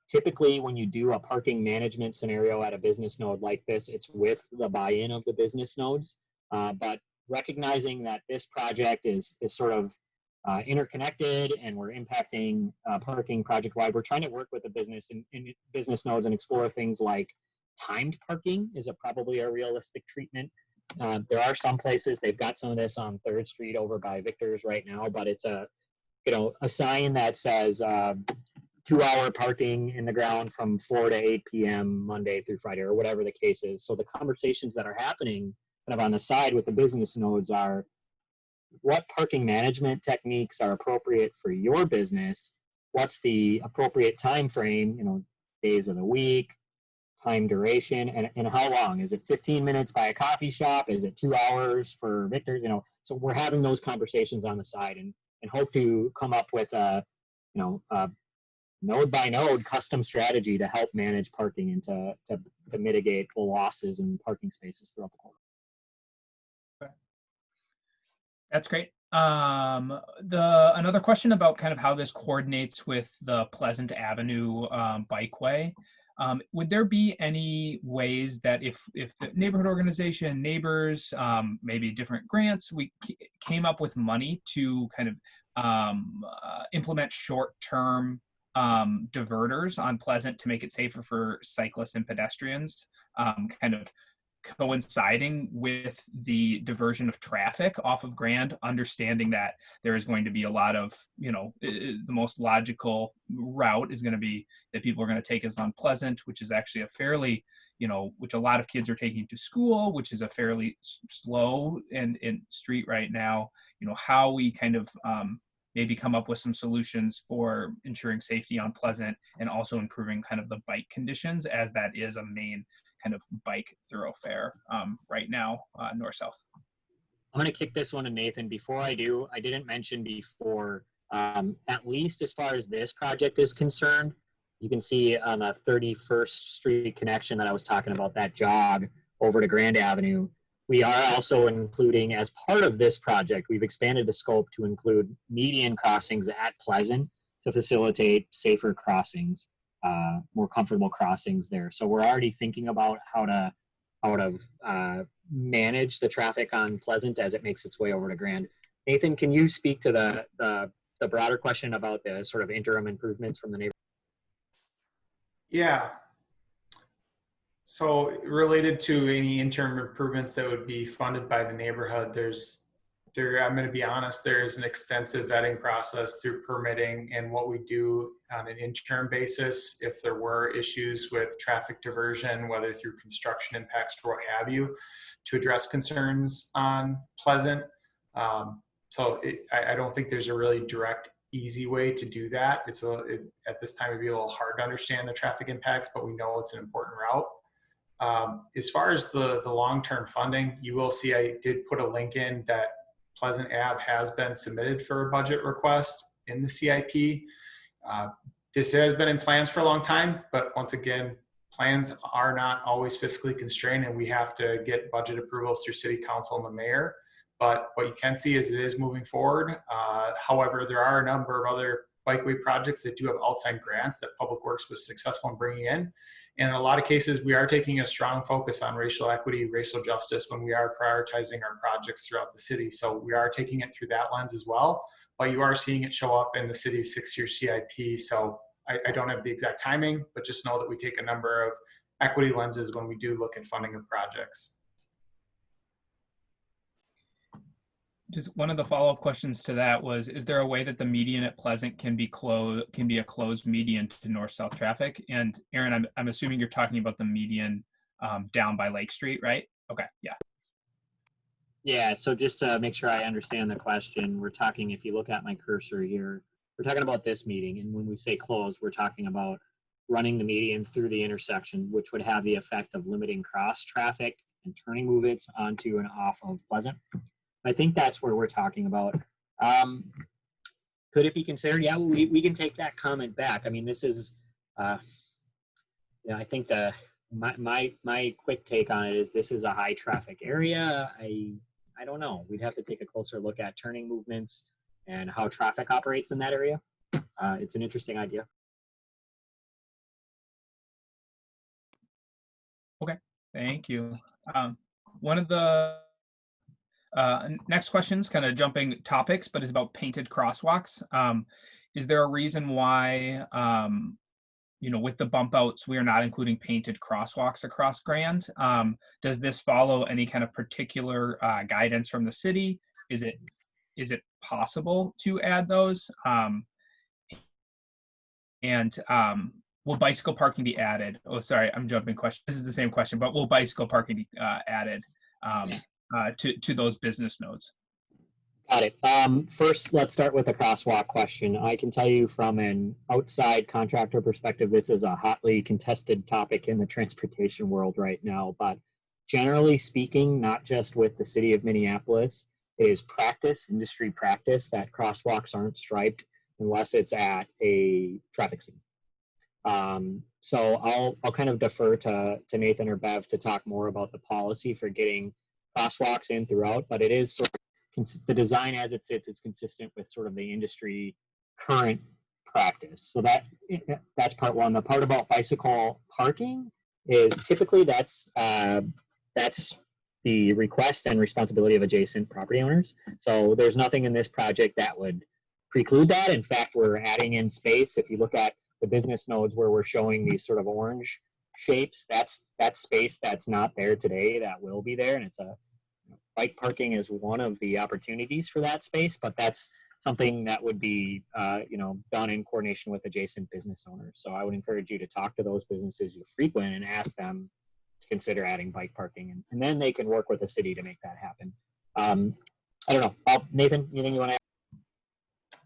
Typically, when you do a parking management scenario at a business node like this, it's with the buy-in of the business nodes. But recognizing that this project is sort of interconnected and we're impacting parking project-wide, we're trying to work with the business and business nodes and explore things like timed parking is probably a realistic treatment. There are some places, they've got some of this on 3rd Street over by Victor's right now, but it's a sign that says 2-hour parking in the ground from 4 to 8 p.m. Monday through Friday, or whatever the case is. So the conversations that are happening kind of on the side with the business nodes are, what parking management techniques are appropriate for your business? What's the appropriate time frame, days of the week, time duration, and how long? Is it 15 minutes by a coffee shop? Is it 2 hours for Victor's? So we're having those conversations on the side and hope to come up with a node by node custom strategy to help manage parking and to mitigate the losses in parking spaces throughout the corridor. That's great. Another question about kind of how this coordinates with the Pleasant Avenue bikeway. Would there be any ways that if the neighborhood organization, neighbors, maybe different grants, we came up with money to kind of implement short-term diverters on Pleasant to make it safer for cyclists and pedestrians, kind of coinciding with the diversion of traffic off of Grand, understanding that there is going to be a lot of, the most logical route is going to be that people are going to take is on Pleasant, which is actually a fairly, which a lot of kids are taking to school, which is a fairly slow and street right now. How we kind of maybe come up with some solutions for ensuring safety on Pleasant and also improving kind of the bike conditions, as that is a main kind of bike thoroughfare right now, north-south. I'm going to kick this one to Nathan. Before I do, I didn't mention before, at least as far as this project is concerned, you can see on the 31st Street connection that I was talking about, that jog over to Grand Avenue, We are also including, as part of this project, we've expanded the scope to include median crossings at Pleasant to facilitate safer crossings, more comfortable crossings there. So we're already thinking about how to manage the traffic on Pleasant as it makes its way over to Grand. Nathan, can you speak to the broader question about the sort of interim improvements from the neighborhood? Yeah. So related to any interim improvements that would be funded by the neighborhood, I'm going to be honest, there is an extensive vetting process through permitting and what we do on an interim basis if there were issues with traffic diversion, whether through construction impacts or what have you, to address concerns on Pleasant. I don't think there's a really direct, easy way to do that. At this time, it'd be a little hard to understand the traffic impacts, but we know it's an important route. As far as the long-term funding, you will see I did put a link in that Pleasant Ave has been submitted for a budget request in the CIP. This has been in plans for a long time, but once again, plans are not always fiscally constrained and we have to get budget approvals through City Council and the mayor. But what you can see is it is moving forward. However, there are a number of other bikeway projects that do have outside grants that Public Works was successful in bringing in. And in a lot of cases, we are taking a strong focus on racial equity, racial justice when we are prioritizing our projects throughout the city. So we are taking it through that lens as well, but you are seeing it show up in the city's 6-year CIP. So I don't have the exact timing, but just know that we take a number of equity lenses when we do look at funding of projects. Just one of the follow-up questions to that was, is there a way that the median at Pleasant can be a closed median to north-south traffic? And Aaron, I'm assuming you're talking about the median down by Lake Street, right? Okay, yeah. Yeah, so just to make sure I understand the question, we're talking, if you look at my cursor here, we're talking about this median. And when we say closed, we're talking about running the median through the intersection, which would have the effect of limiting cross traffic and turning movements onto and off of Pleasant. I think that's where we're talking about. Could it be considered? Yeah, we can take that comment back. I mean, this is, I think my quick take on it is this is a high traffic area. I don't know. We'd have to take a closer look at turning movements and how traffic operates in that area. It's an interesting idea. Okay, thank you. One of the next questions, kind of jumping topics, but is about painted crosswalks. Is there a reason why, with the bump outs, we are not including painted crosswalks across Grand? Does this follow any kind of particular guidance from the city? Is it possible to add those? Will bicycle parking be added? Oh, sorry, I'm jumping question. This is the same question, but will bicycle parking be added to those business nodes? Got it. First, let's start with the crosswalk question. I can tell you from an outside contractor perspective, this is a hotly contested topic in the transportation world right now. But generally speaking, not just with the City of Minneapolis, it is industry practice, that crosswalks aren't striped unless it's at a traffic scene. So I'll kind of defer to Nathan or Bev to talk more about the policy for getting crosswalks in throughout, but it is sort of the design as it sits is consistent with sort of the industry current practice. So that's part one. The part about bicycle parking is typically that's the request and responsibility of adjacent property owners. So there's nothing in this project that would preclude that. In fact, we're adding in space. If you look at the business nodes where we're showing these sort of orange shapes, that's space that's not there today that will be there, and it's bike parking is one of the opportunities for that space, but that's something that would be done in coordination with adjacent business owners. So I would encourage you to talk to those businesses you frequent and ask them to consider adding bike parking, and then they can work with the city to make that happen. I don't know, Nathan, anything you want to add?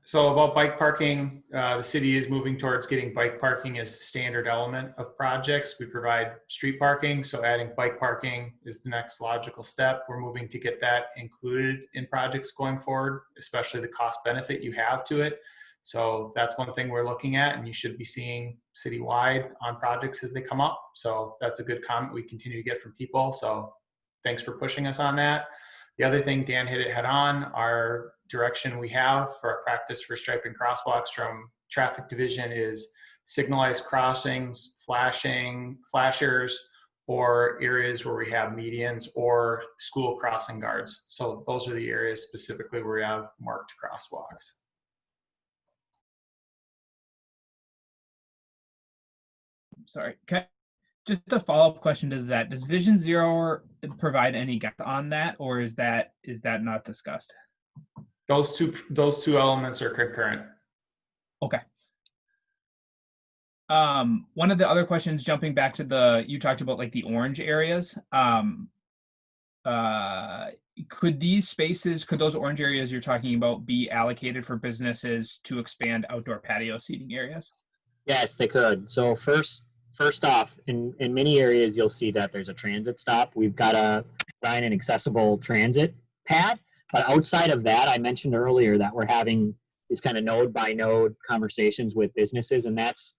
So about bike parking, the city is moving towards getting bike parking as a standard element of projects. We provide street parking, so adding bike parking is the next logical step. We're moving to get that included in projects going forward, especially the cost benefit you have to it. So that's one thing we're looking at, and you should be seeing citywide on projects as they come up. So that's a good comment we continue to get from people. So thanks for pushing us on that. The other thing, Dan hit it head on, our direction we have for our practice for striping crosswalks from traffic division is signalized crossings, flashers, or areas where we have medians or school crossing guards. So those are the areas specifically where we have marked crosswalks. Sorry, just a follow-up question to that. Does Vision Zero provide any guidance on that, or is that not discussed? Those two elements are concurrent. Okay. One of the other questions, jumping back to you talked about like the orange areas. Could those orange areas you're talking about be allocated for businesses to expand outdoor patio seating areas? Yes, they could. So first off, in many areas, you'll see that there's a transit stop. We've got to design an accessible transit pad. But outside of that, I mentioned earlier that we're having these kind of node by node conversations with businesses, and that's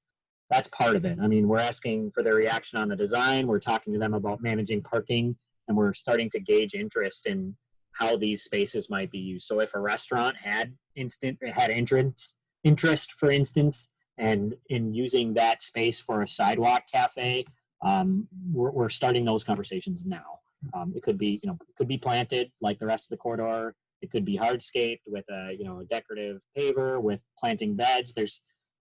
part of it. I mean, we're asking for their reaction on the design. We're talking to them about managing parking, and we're starting to gauge interest in how these spaces might be used. So if a restaurant had interest, for instance, and in using that space for a sidewalk cafe, we're starting those conversations now. It could be planted like the rest of the corridor. It could be hardscaped with a decorative paver with planting beds.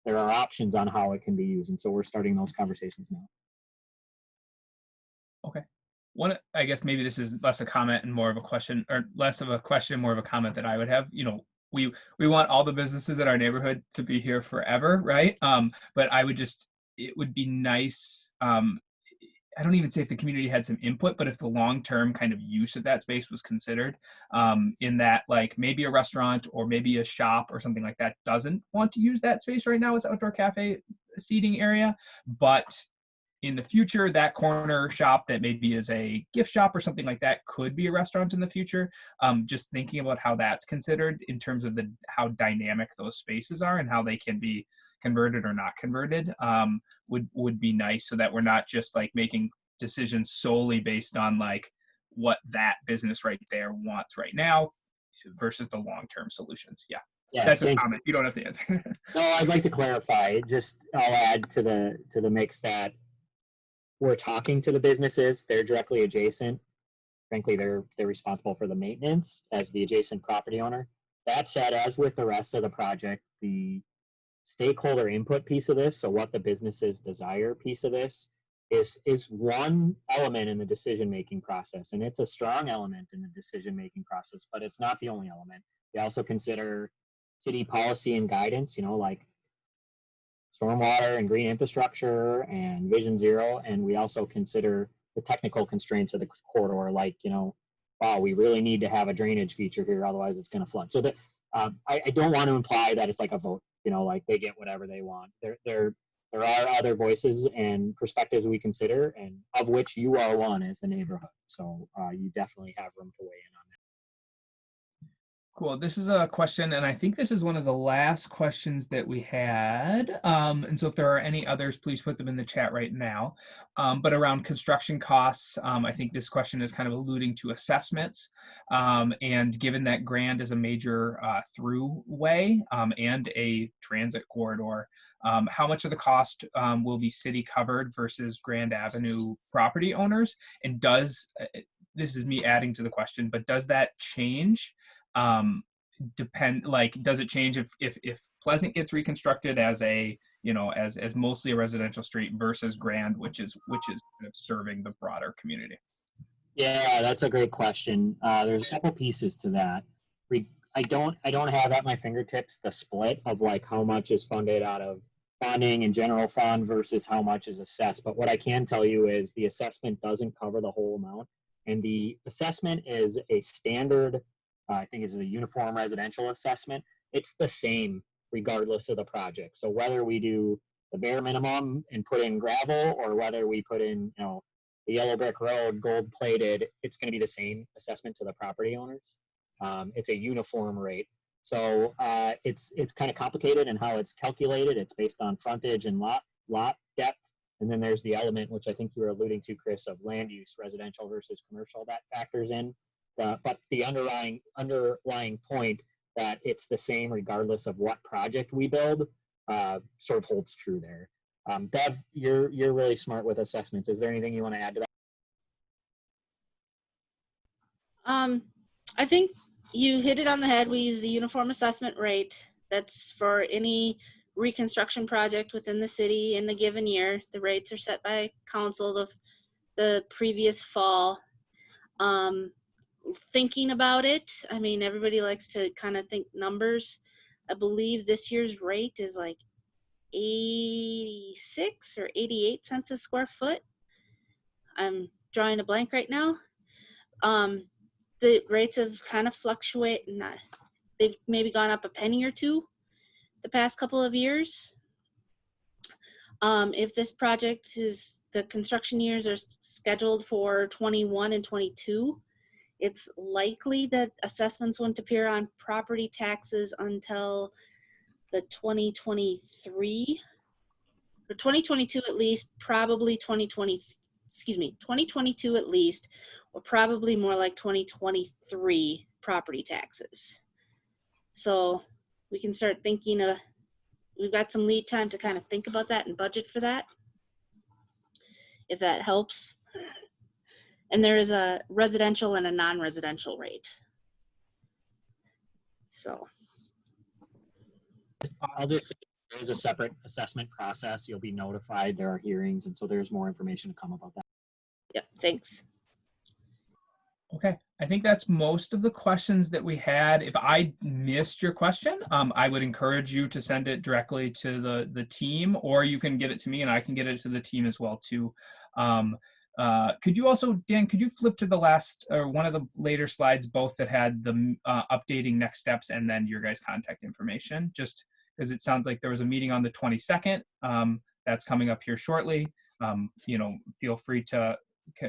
There are options on how it can be used, and so we're starting those conversations now. Okay. I guess maybe this is less a comment and more of a question, or less of a question, more of a comment that I would have. We want all the businesses in our neighborhood to be here forever, right? But it would be nice. I don't even say if the community had some input, but if the long-term kind of use of that space was considered, in that like maybe a restaurant or maybe a shop or something like that doesn't want to use that space right now as outdoor cafe seating area, but in the future, that corner shop that maybe is a gift shop or something like that could be a restaurant in the future. Just thinking about how that's considered in terms of how dynamic those spaces are and how they can be converted or not converted, would be nice, so that we're not just like making decisions solely based on like what that business right there wants right now versus the long-term solutions. Yeah. That's a comment. You don't have to answer. No, I'd like to clarify. I'll add to the mix that we're talking to the businesses. They're directly adjacent. Frankly, they're responsible for the maintenance as the adjacent property owner. That said, as with the rest of the project, the stakeholder input piece of this, so what the businesses desire piece of this, is one element in the decision-making process. And it's a strong element in the decision-making process, but it's not the only element. We also consider city policy and guidance, like stormwater and green infrastructure and Vision Zero. And we also consider the technical constraints of the corridor, like, wow, we really need to have a drainage feature here, otherwise it's going to flood. So that I don't want to imply that it's like a vote, like they get whatever they want. There are other voices and perspectives we consider, and of which you are one as the neighborhood. So you definitely have room to weigh in on that. Cool. This is a question, and I think this is one of the last questions that we had. And so if there are any others, please put them in the chat right now. But around construction costs, I think this question is kind of alluding to assessments. And given that Grand is a major throughway and a transit corridor, how much of the cost will be city covered versus Grand Avenue property owners? And this is me adding to the question, but does that change? Does it change if Pleasant gets reconstructed as as mostly a residential street versus Grand, which is kind of serving the broader community? Yeah, that's a great question. There's a couple pieces to that. I don't have at my fingertips the split of like how much is funded out of bonding and general fund versus how much is assessed. But what I can tell you is the assessment doesn't cover the whole amount, and the assessment is a standard. I think it's a uniform residential assessment. It's the same regardless of the project. So whether we do the bare minimum and put in gravel, or whether we put in, the yellow brick road gold plated, it's going to be the same assessment to the property owners. It's a uniform rate. So it's kind of complicated in how it's calculated. It's based on frontage and lot depth And then there's the element, which I think you were alluding to, Chris, of land use, residential versus commercial, that factors in. But the underlying point that it's the same regardless of what project we build sort of holds true there. Bev, you're really smart with assessments. Is there anything you want to add to that? I think you hit it on the head. We use the uniform assessment rate. That's for any reconstruction project within the city in the given year. The rates are set by council the previous fall. Thinking about it, I mean, everybody likes to kind of think numbers. I believe this year's rate is like 86 or 88 cents a square foot. I'm drawing a blank right now. The rates have kind of fluctuate, and they've maybe gone up a penny or two the past couple of years. If this project the construction years are scheduled for 21 and 22, it's likely that assessments won't appear on property taxes until the 2023 or 2022 at least, probably 2022 at least, or probably more like 2023 property taxes. So we can start thinking we've got some lead time to kind of think about that and budget for that, if that helps. And there is a residential and a non-residential rate. So. I'll just say there is a separate assessment process. You'll be notified. There are hearings, and so there's more information to come about that. Yep, thanks. Okay, I think that's most of the questions that we had. If I missed your question, I would encourage you to send it directly to the team, or you can get it to me and I can get it to the team as well too. Could you also, Dan, could you flip to the last or one of the later slides, both that had the updating next steps and then your guys' contact information, just because it sounds like there was a meeting on the 22nd that's coming up here shortly. You know, feel free to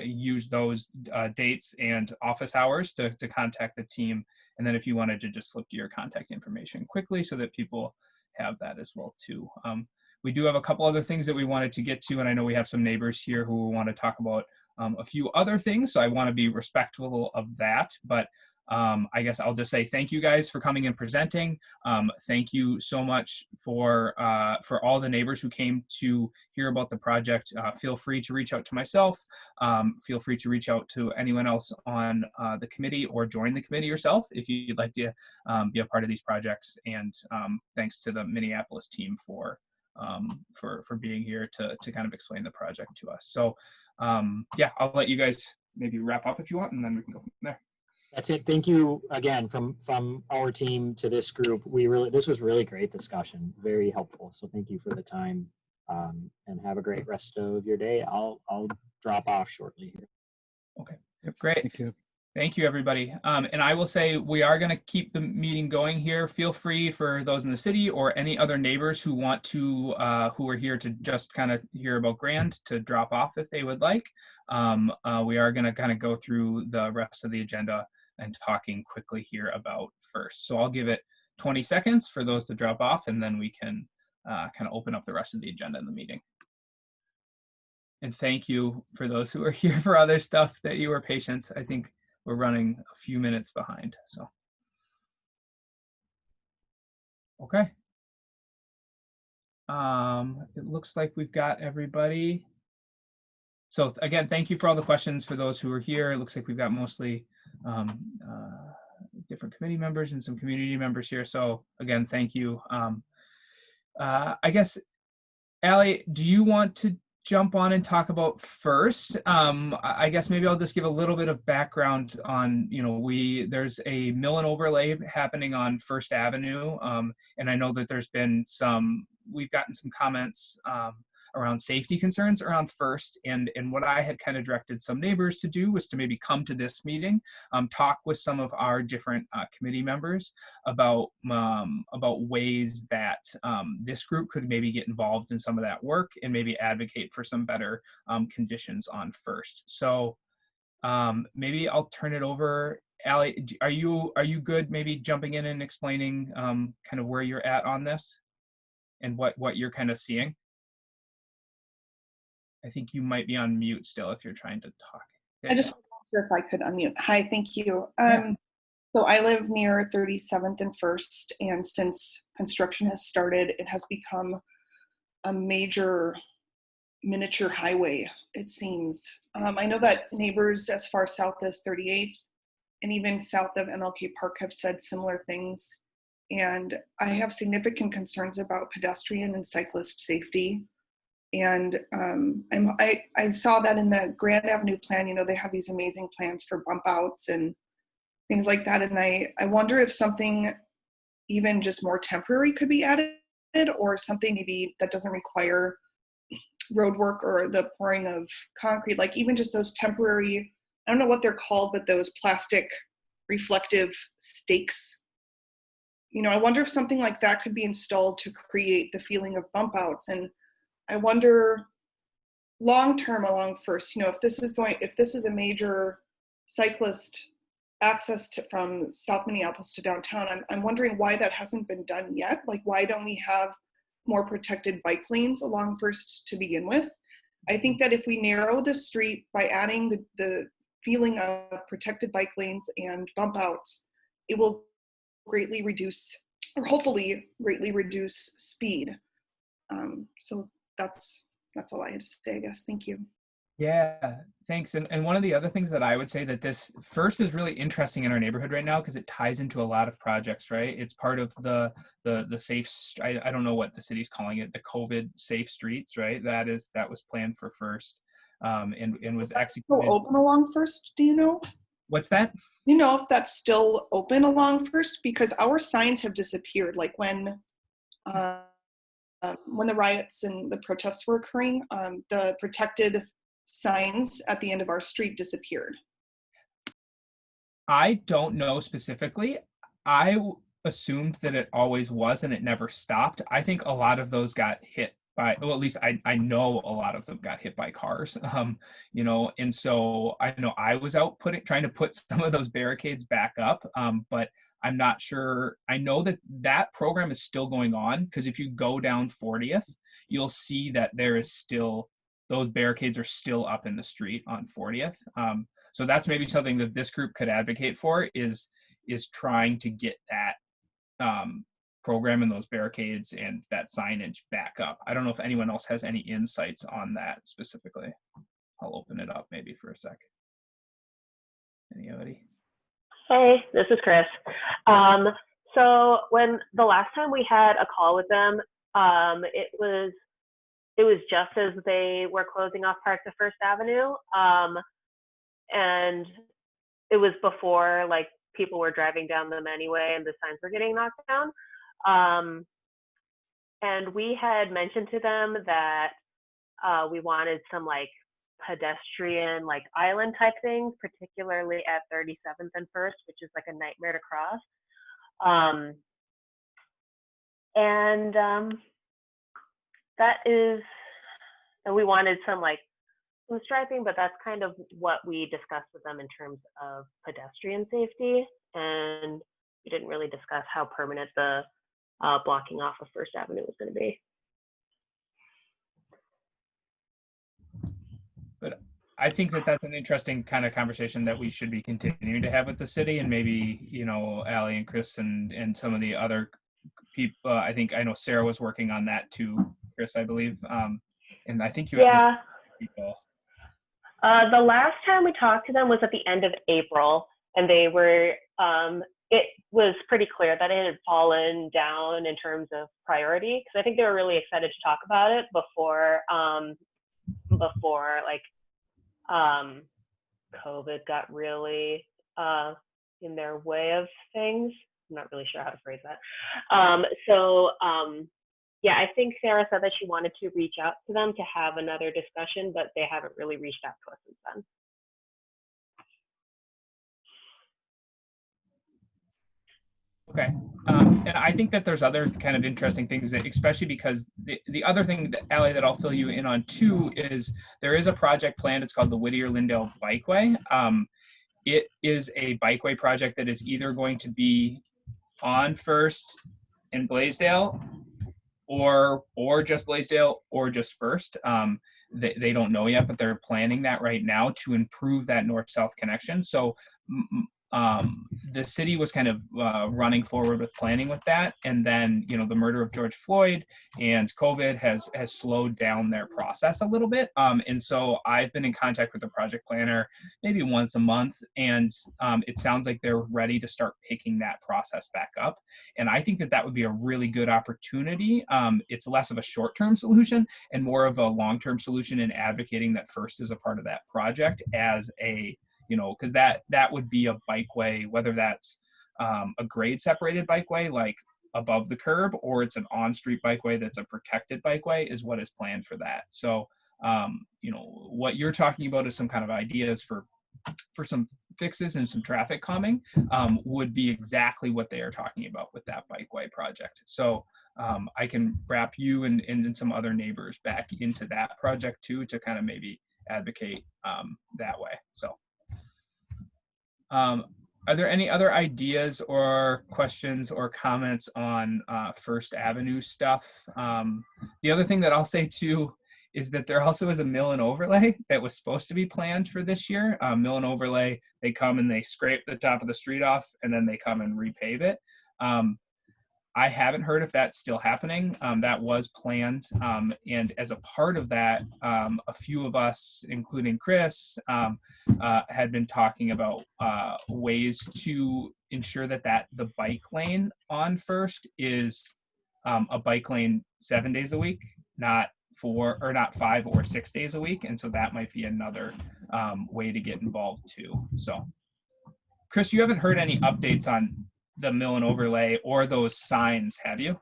use those dates and office hours to contact the team. And then if you wanted to just flip to your contact information quickly so that people have that as well too. We do have a couple other things that we wanted to get to, and I know we have some neighbors here who want to talk about a few other things, so I want to be respectful of that. But I guess I'll just say thank you guys for coming and presenting. Thank you so much for all the neighbors who came to hear about the project. Feel free to reach out to myself. Feel free to reach out to anyone else on the committee or join the committee yourself if you'd like to be a part of these projects. And thanks to the Minneapolis team for being here to kind of explain the project to us. So yeah, I'll let you guys maybe wrap up if you want, and then we can go from there. That's it. Thank you again from our team to this group. This was really great discussion, very helpful. So thank you for the time, and have a great rest of your day. I'll drop off shortly here. Okay, great. Thank you. Thank you, everybody. And I will say we are going to keep the meeting going here. Feel free for those in the city or any other neighbors who want to, who are here to just kind of hear about Grand, to drop off if they would like. We are going to kind of go through the rest of the agenda and talking quickly here about first. So I'll give it 20 seconds for those to drop off, and then we can kind of open up the rest of the agenda in the meeting. And thank you for those who are here for other stuff that you were patient. I think we're running a few minutes behind, so. Okay. It looks like we've got everybody. So again, thank you for all the questions for those who are here. It looks like we've got mostly different committee members and some community members here. So again, thank you. I guess, Allie, do you want to jump on and talk about first? I guess maybe I'll just give a little bit of background on, you know, there's a mill and overlay happening on First Avenue. And I know that we've gotten some comments around safety concerns around First, and what I had kind of directed some neighbors to do was to maybe come to this meeting, talk with some of our different committee members about ways that this group could maybe get involved in some of that work and maybe advocate for some better conditions on First. So maybe I'll turn it over. Allie, are you good maybe jumping in and explaining kind of where you're at on this and what you're kind of seeing? I think you might be on mute still if you're trying to talk. There I you just go. wasn't sure if I could unmute. Hi, thank you. Yeah. So I live near 37th and First, and since construction has started, it has become a major miniature highway, it seems. I know that neighbors as far south as 38th and even south of MLK Park have said similar things. And I have significant concerns about pedestrian and cyclist safety. And I saw that in the Grand Avenue plan, you know, they have these amazing plans for bump outs and things like that. And I wonder if something even just more temporary could be added, or something maybe that doesn't require road work or the pouring of concrete, like even just those temporary, I don't know what they're called, but those plastic reflective stakes. You know, I wonder if something like that could be installed to create the feeling of bump outs. And I wonder long term along First, you know, if this is a major cyclist access from South Minneapolis to downtown, I'm wondering why that hasn't been done yet. Like, why don't we have more protected bike lanes along First to begin with? I think that if we narrow the street by adding the feeling of protected bike lanes and bump outs, it will greatly reduce, or hopefully greatly reduce, speed. So that's all I had to say, I guess. Thank you. Yeah, thanks. And one of the other things that I would say that this First is really interesting in our neighborhood right now because it ties into a lot of projects, right? It's part of the safe, I don't know what the city's calling it, the COVID safe streets, right? That was planned for First, and was executed. Still open along First, do you know? What's that? You know if that's still open along First? Because our signs have disappeared. Like when the riots and the protests were occurring, the protected signs at the end of our street disappeared. I don't know specifically. I assumed that it always was and it never stopped. I think a lot of those got hit by, well, at least I know a lot of them got hit by cars, you know, and so I know I was out trying to put some of those barricades back up, but I'm not sure. I know that program is still going on because if you go down 40th, you'll see that there is still, those barricades are still up in the street on 40th. So that's maybe something that this group could advocate for is trying to get that program and those barricades and that signage back up. I don't know if anyone else has any insights on that specifically. I'll open it up maybe for a sec. Anybody? Hey, this is Chris. So when the last time we had a call with them, it was just as they were closing off parts of First Avenue, and it was before like people were driving down them anyway, and the signs were getting knocked down. And we had mentioned to them that we wanted some like pedestrian like island type things, particularly at 37th and First, which is like a nightmare to cross. And we wanted some striping, but that's kind of what we discussed with them in terms of pedestrian safety. And we didn't really discuss how permanent the blocking off of First Avenue was going to be. But I think that that's an interesting kind of conversation that we should be continuing to have with the city, and maybe, you know, Allie and Chris and some of the other people. I know Sarah was working on that too, Chris, I believe. And I think you have people. The last time we talked to them was at the end of April, and they were, it was pretty clear that it had fallen down in terms of priority, because I think they were really excited to talk about it before COVID got really in their way of things. I'm not really sure how to phrase that. Yeah, I think Sarah said that she wanted to reach out to them to have another discussion, but they haven't really reached out to us since then. Okay. And I think that there's other kind of interesting things, that, especially because the other thing that, Allie, that I'll fill you in on too is there is a project planned. It's called the Whittier Lyndale Bikeway. It is a bikeway project that is either going to be on First in Blaisdell or just Blaisdell or just First. they don't know yet, but they're planning that right now to improve that north-south connection. So the city was kind of running forward with planning with that, and then the murder of George Floyd and COVID has slowed down their process a little bit. And so I've been in contact with the project planner maybe once a month, and it sounds like they're ready to start picking that process back up. And I think that would be a really good opportunity. It's less of a short-term solution and more of a long-term solution in advocating that First is a part of that project as a because that would be a bikeway, whether that's a grade separated bikeway like above the curb, or it's an on-street bikeway that's a protected bikeway, is what is planned for that. So what you're talking about is some kind of ideas for some fixes and some traffic calming would be exactly what they are talking about with that bikeway project. So I can wrap you and some other neighbors back into that project too, to kind of maybe advocate that way. So are there any other ideas or questions or comments on First Avenue stuff? The other thing that I'll say too is that there also is a mill and overlay that was supposed to be planned for this year. Mill and overlay, they come and they scrape the top of the street off and then they come and repave it. I haven't heard if that's still happening. That was planned. And as a part of that, a few of us, including Chris, had been talking about ways to ensure that the bike lane on First is a bike lane 7 days a week, not 5 or 6 days a week. And so that might be another way to get involved too. So Chris, you haven't heard any updates on the mill and overlay or those signs, have you?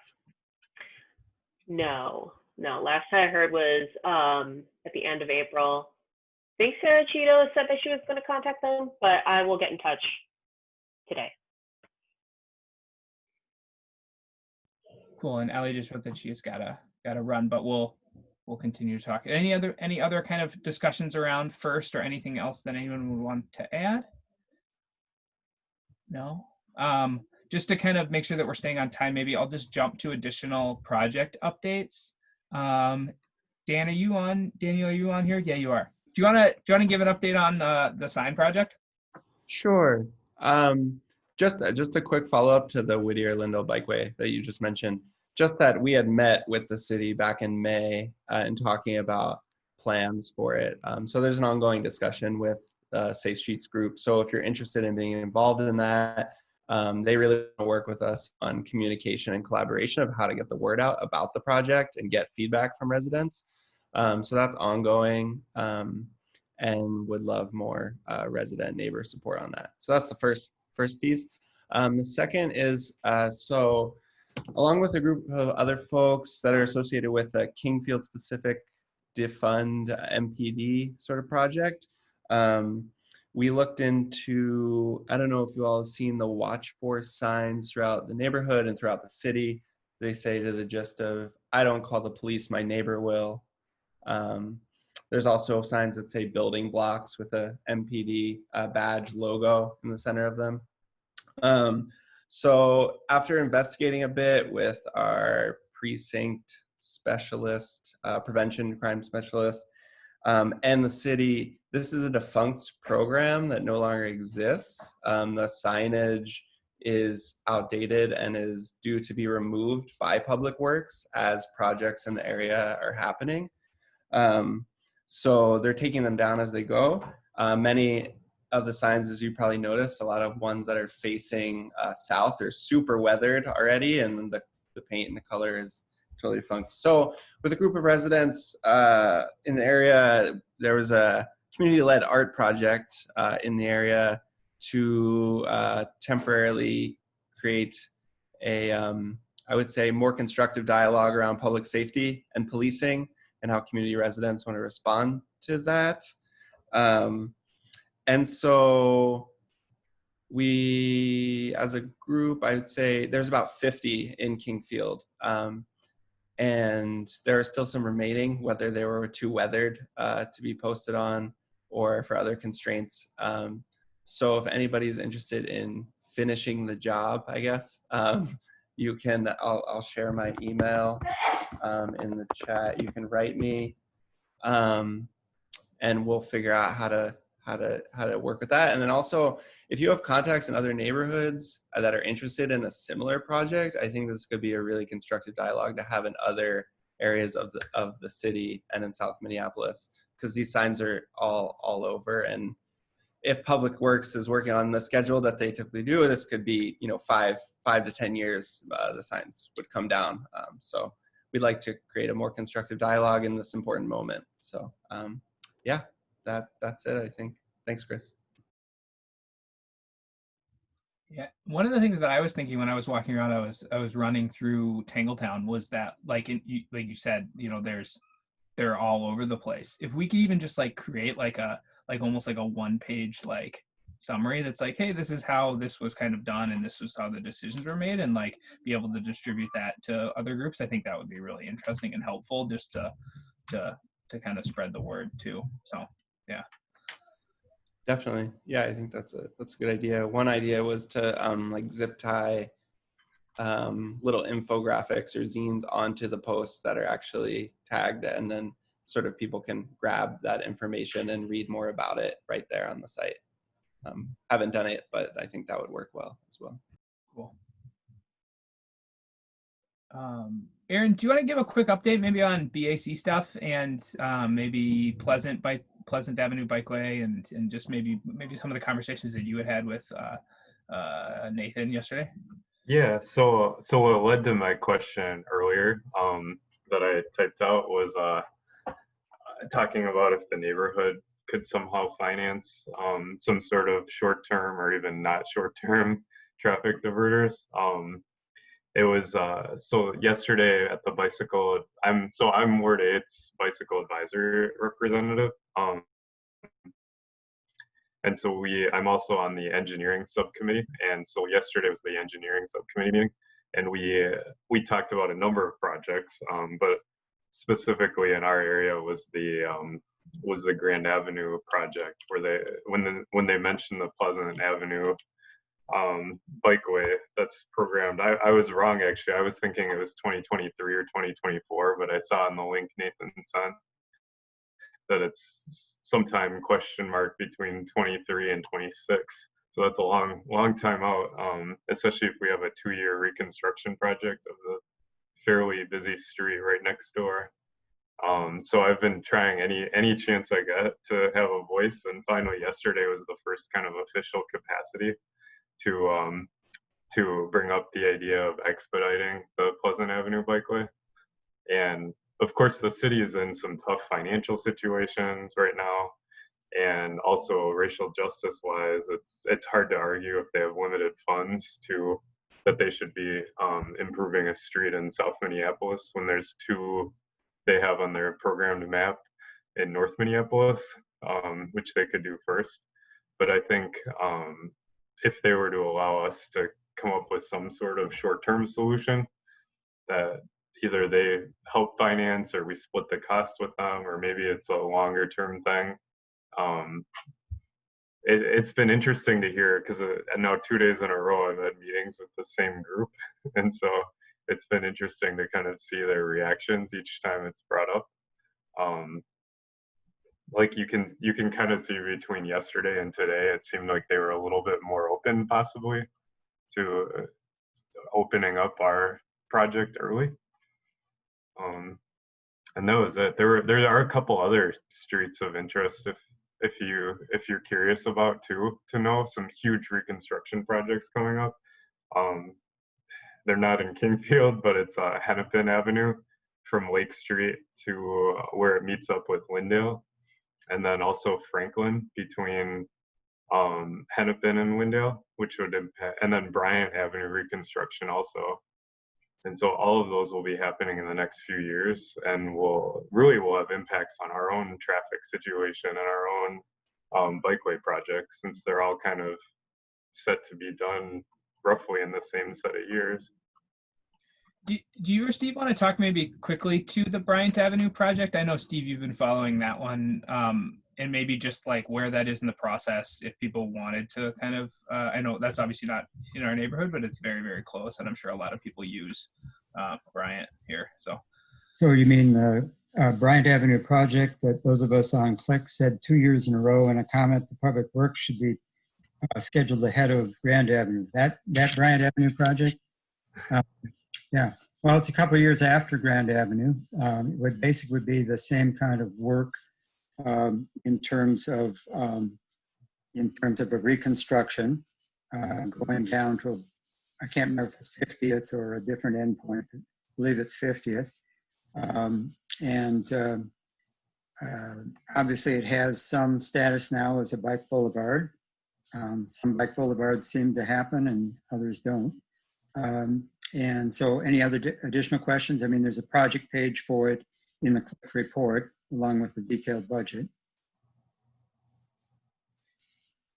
No. Last I heard was at the end of April. I think Sarah Cheeto said that she was going to contact them, but I will get in touch today. Cool. And Allie just wrote that she's gotta run, but we'll continue to talk. Any other kind of discussions around First or anything else that anyone would want to add? No. Just to kind of make sure that we're staying on time, maybe I'll just jump to additional project updates. Dan, are you on? Daniel, are you on here? Yeah, you are. Do you want to give an update on the sign project? Sure. Just a quick follow up to the Whittier Lindo bikeway that you just mentioned. Just that we had met with the city back in May and talking about plans for it. So there's an ongoing discussion with Safe Streets group. So if you're interested in being involved in that, they really want to work with us on communication and collaboration of how to get the word out about the project and get feedback from residents. So that's ongoing, and would love more resident neighbor support on that. So that's the first piece. The second is, so along with a group of other folks that are associated with the Kingfield specific defund MPD sort of project, we looked into, I don't know if you all have seen the watch for signs throughout the neighborhood and throughout the city. They say to the gist of, I don't call the police, my neighbor will. There's also signs that say building blocks with a MPD badge logo in the center of them. So after investigating a bit with our precinct specialist, prevention crime specialist, and the city, this is a defunct program that no longer exists. The signage is outdated and is due to be removed by Public Works as projects in the area are happening. So they're taking them down as they go. Many of the signs, as you probably noticed, a lot of ones that are facing south are super weathered already, and the paint and the color is totally defunct. So with a group of residents in the area, there was a community-led art project in the area to temporarily create a, I would say, more constructive dialogue around public safety and policing and how community residents want to respond to that. And so we, as a group, I would say there's about 50 in Kingfield. And there are still some remaining, whether they were too weathered to be posted on or for other constraints. So if anybody's interested in finishing the job, I guess, you can, I'll share my email in the chat. You can write me. And we'll figure out how to work with that. And then also, if you have contacts in other neighborhoods that are interested in a similar project, I think this could be a really constructive dialogue to have in other areas of the city and in South Minneapolis, because these signs are all over. And if Public Works is working on the schedule that they typically do, this could be, 5 to 10 years, the signs would come down. So we'd like to create a more constructive dialogue in this important moment. So yeah, that's it, I think. Thanks, Chris. Yeah, one of the things that I was thinking when I was walking around, I was running through Tangletown, was that like you said, they're all over the place. If we could even just like create almost like a 1-page like summary that's like, hey, this is how this was kind of done and this was how the decisions were made, and like be able to distribute that to other groups, I think that would be really interesting and helpful, just to kind of spread the word too. So yeah. Definitely. Yeah, I think that's a good idea. One idea was to like zip tie little infographics or zines onto the posts that are actually tagged, and then sort of people can grab that information and read more about it right there on the site. Haven't done it, but I think that would work well as well. Cool. Aaron, do you want to give a quick update maybe on BAC stuff and maybe Pleasant Avenue Bikeway and just maybe some of the conversations that you had with Nathan yesterday? Yeah, so what led to my question earlier that I typed out was talking about if the neighborhood could somehow finance some sort of short-term or even not short-term traffic diverters. It was so yesterday at the bicycle. I'm Ward 8's bicycle advisory representative, and so I'm also on the engineering subcommittee. And so yesterday was the engineering subcommittee meeting, and we talked about a number of projects, but specifically in our area was the Grand Avenue project, where when they mentioned the Pleasant Avenue bikeway that's programmed. I was wrong, actually. I was thinking it was 2023 or 2024, but I saw in the link Nathan sent that it's sometime between 23 and 26. So that's a long time out, especially if we have a 2-year reconstruction project of the fairly busy street right next door. So I've been trying any chance I get to have a voice, and finally yesterday was the first kind of official capacity to bring up the idea of expediting the Pleasant Avenue bikeway. And of course, the city is in some tough financial situations right now, and also racial justice wise, it's hard to argue if they have limited funds that they should be improving a street in South Minneapolis when there's 2 they have on their programmed map in North Minneapolis, which they could do first. But I think if they were to allow us to come up with some sort of short-term solution that either they help finance or we split the cost with them, or maybe it's a longer-term thing. It's been interesting to hear, because now 2 days in a row I've had meetings with the same group, and so it's been interesting to kind of see their reactions each time it's brought up. Like you can kind of see between yesterday and today, it seemed like they were a little bit more open possibly to opening up our project early. And that was it. There are a couple other streets of interest if you're curious about too, to know some huge reconstruction projects coming up. They're not in Kingfield, but it's Hennepin Avenue from Lake Street to where it meets up with Lyndale. And then also Franklin between Hennepin and Lyndale, which would impact, and then Bryant Avenue reconstruction also. And so all of those will be happening in the next few years, and will have impacts on our own traffic situation and our own bikeway projects, since they're all kind of set to be done roughly in the same set of years. Do you or Steve want to talk maybe quickly to the Bryant Avenue project? I know, Steve, you've been following that one, and maybe just like where that is in the process, if people wanted to kind of, I know that's obviously not in our neighborhood, but it's very, very close, and I'm sure a lot of people use Bryant here. So you mean Bryant Avenue project that those of us on Click said 2 years in a row in a comment, the public works should be scheduled ahead of Grand Avenue. That Bryant Avenue project, yeah. Well, it's a couple of years after Grand Avenue. It would basically be the same kind of work in terms of a reconstruction, going down to, I can't remember if it's 50th or a different endpoint. I believe it's 50th. Obviously it has some status now as a bike boulevard. Some bike boulevards seem to happen and others don't. And so any other additional questions? I mean, there's a project page for it in the Click report along with the detailed budget.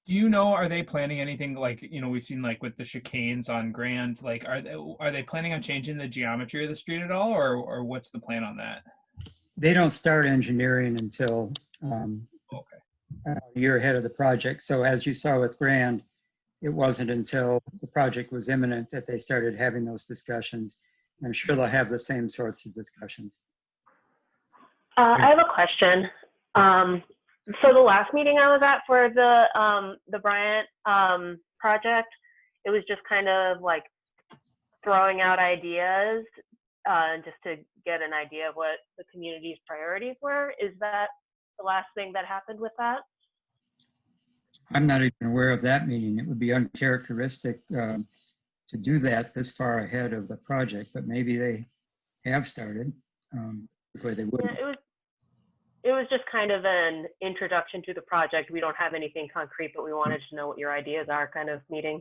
Do you know, are they planning anything like, you know, we've seen like with the chicanes on Grand, like are they planning on changing the geometry of the street at all, or what's the plan on that? They don't start engineering until Okay. a year ahead of the project. So as you saw with Grand, it wasn't until the project was imminent that they started having those discussions. I'm sure they'll have the same sorts of discussions. I have a question. So the last meeting I was at for the Bryant project, it was just kind of like throwing out ideas just to get an idea of what the community's priorities were. Is that the last thing that happened with that? I'm not even aware of that meeting. It would be uncharacteristic to do that this far ahead of the project, but maybe they have started. Before they wouldn't. Yeah, it was just kind of an introduction to the project. We don't have anything concrete, but we wanted to know what your ideas are kind of meeting.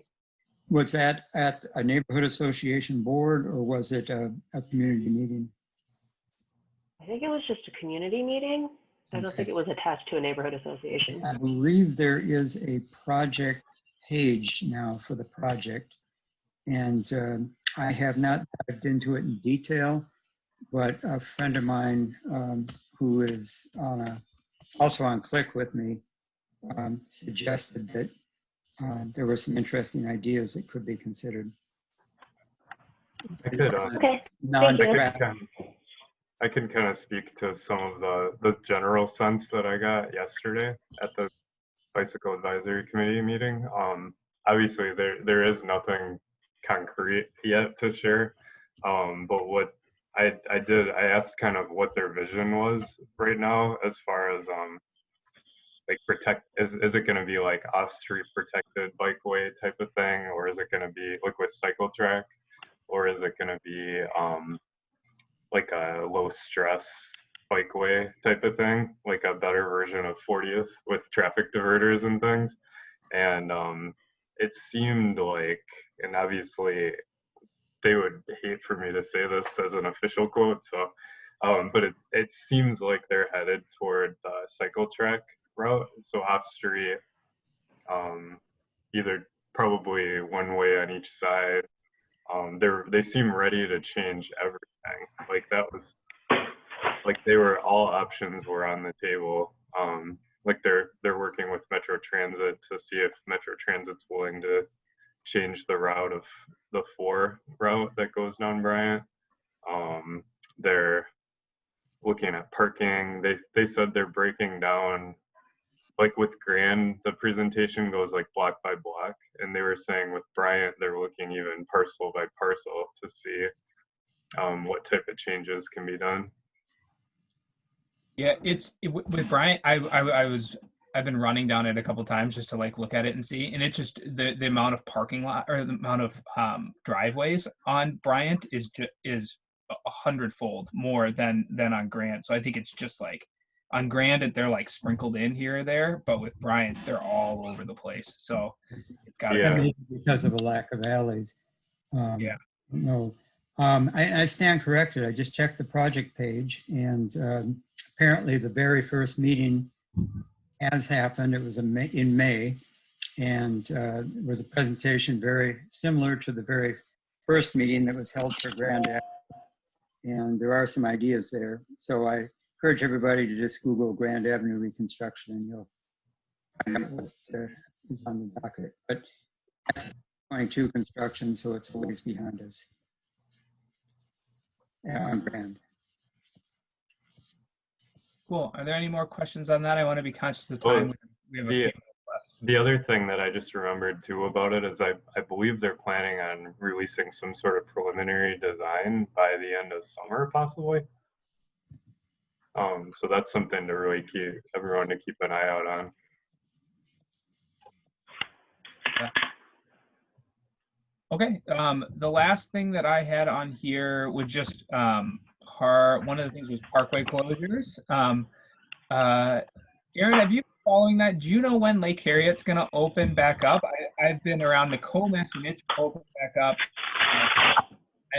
Was that at a neighborhood association board or was it a community meeting? I think it was just a community meeting. I don't Okay. think it was attached to a neighborhood association. I believe there is a project page now for the project. And I have not dived into it in detail, but a friend of mine who is also on Click with me suggested that there were some interesting ideas that could be considered. I could, Okay. I can kind of speak to some of the general sense that I got yesterday at the Bicycle Advisory Committee meeting. Obviously, there is nothing concrete yet to share, but what I asked kind of what their vision was right now as far as like is it going to be like off-street protected bikeway type of thing, or is it going to be like with cycle track, or is it going to be like a low stress bikeway type of thing, like a better version of 40th with traffic diverters and things. And it seemed like, and obviously they would hate for me to say this as an official quote, so but it seems like they're headed toward the cycle track route, so off street, either probably one way on each side. They seem ready to change everything. Like that was like all options were on the table. Like they're working with Metro Transit to see if Metro Transit's willing to change the route of the 4 route that goes down Bryant. They're looking at parking. They said they're breaking down, like with Grand, the presentation goes like block by block, and they were saying with Bryant, they're looking even parcel by parcel to see what type of changes can be done. Yeah, with Bryant, I've been running down it a couple times just to like look at it and see, and it just the amount of parking lot or the amount of driveways on Bryant is 100-fold more than on Grand. So I think it's just like on Grand they're like sprinkled in here or there, but with Bryant they're all over the place. So it's got to be because of a lack of alleys. Yeah. No, I stand corrected. I just checked the project page, and apparently the very first meeting has happened. It was in May, and it was a presentation very similar to the very first meeting that was held for Grand Avenue. And there are some ideas there. So I encourage everybody to just Google Grand Avenue reconstruction, and you'll find out what is on the docket. But that's 22 construction, so it's always behind us on Grand. Cool. Are there any more questions on that? I want to be conscious of Well, time. We have a few the, minutes left. the other thing that I just remembered too about it is I believe they're planning on releasing some sort of preliminary design by the end of summer, possibly. So that's something to really keep everyone to keep an eye out on. Okay. The last thing that I had on here was just one of the things was Parkway closures. Aaron, have you been following that? Do you know when Lake Harriet's going to open back up? I've been around Nokomis and it's opened back up,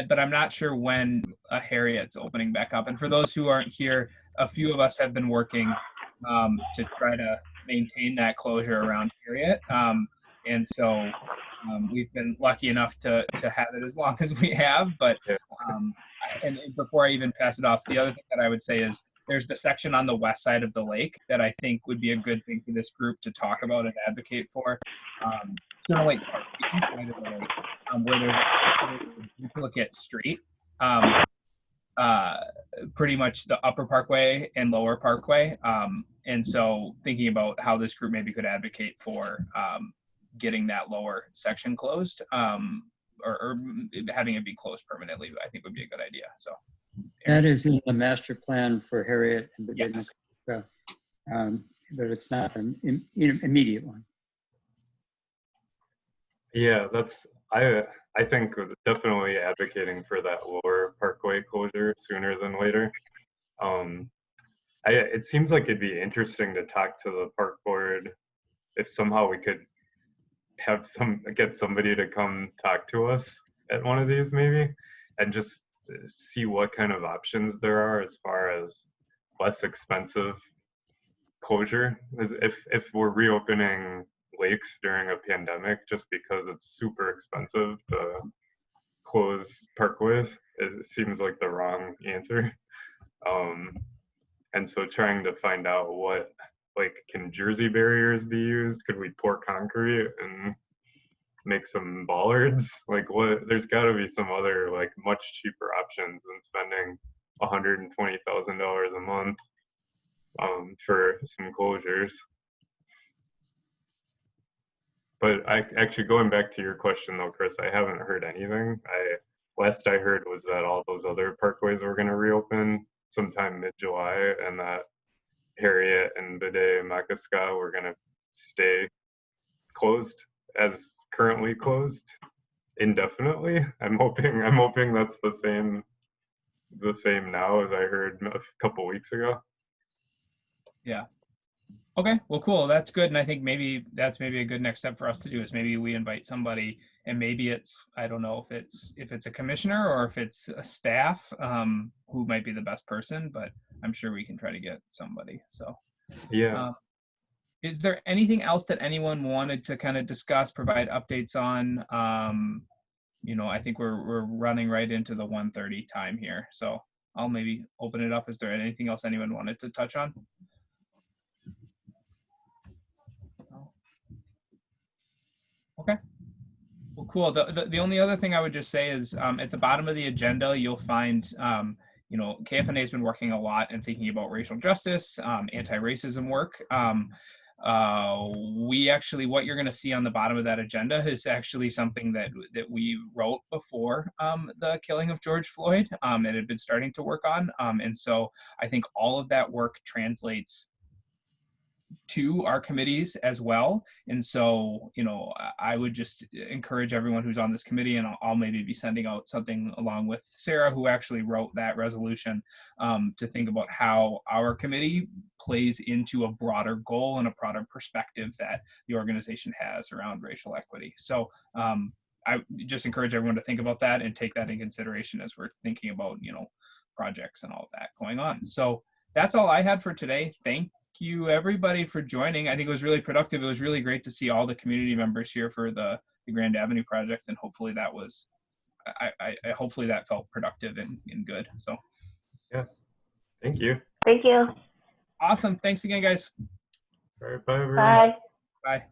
but I'm not sure when Harriet's opening back up. And for those who aren't here, a few of us have been working to try to maintain that closure around Harriet. And so we've been lucky enough to have it as long as we have. But and before I even pass it off, the other thing that I would say is there's the section on the west side of the lake that I think would be a good thing for this group to talk about and advocate for. Sooner Lake Park, the east side of the lake, where there's a duplicate street. Pretty much the upper Parkway and lower Parkway. And so thinking about how this group maybe could advocate for getting that lower section closed, or having it be closed permanently, I think would be a good idea. So That is in the master plan for Harriet, yes. but it's not an immediate one. Yeah, I think definitely advocating for that lower Parkway closure sooner than later. It seems like it'd be interesting to talk to the park board if somehow we could have get somebody to come talk to us at one of these maybe, and just see what kind of options there are as far as less expensive closure. If we're reopening lakes during a pandemic just because it's super expensive to close parkways, it seems like the wrong answer. And so trying to find out what, like, can Jersey barriers be used? Could we pour concrete and make some bollards? Like, what? There's got to be some other, like, much cheaper options than spending $120,000 a month for some closures. But actually going back to your question though, Chris, I haven't heard anything. Last I heard was that all those other parkways were going to reopen sometime mid-July, and that Harriet and Bidet and Makaska were going to stay closed as currently closed indefinitely. I'm hoping that's the same now as I heard a couple weeks ago. Yeah. Okay, well, cool. That's good. And I think that's maybe a good next step for us to do is maybe we invite somebody, and maybe it's, I don't know if it's a commissioner or if it's a staff who might be the best person, but I'm sure we can try to get somebody. So yeah. Is there anything else that anyone wanted to kind of discuss, provide updates on? I think we're running right into the 1:30 time here. So I'll maybe open it up. Is there anything else anyone wanted to touch on? Okay. Well, cool. The only other thing I would just say is at the bottom of the agenda, you'll find, KFNA has been working a lot and thinking about racial justice, anti-racism work. What you're going to see on the bottom of that agenda is actually something that we wrote before the killing of George Floyd and had been starting to work on. And so I think all of that work translates to our committees as well. And so, I would just encourage everyone who's on this committee, and I'll maybe be sending out something along with Sarah, who actually wrote that resolution, to think about how our committee plays into a broader goal and a broader perspective that the organization has around racial equity. So I just encourage everyone to think about that and take that in consideration as we're thinking about, projects and all of that going on. So that's all I had for today. Thank you everybody for joining. I think it was really productive. It was really great to see all the community members here for the Grand Avenue project, and hopefully that was hopefully that felt productive and good. So yeah, thank you. Thank you. Awesome. Thanks again, guys. All right, bye everyone. Bye. Bye.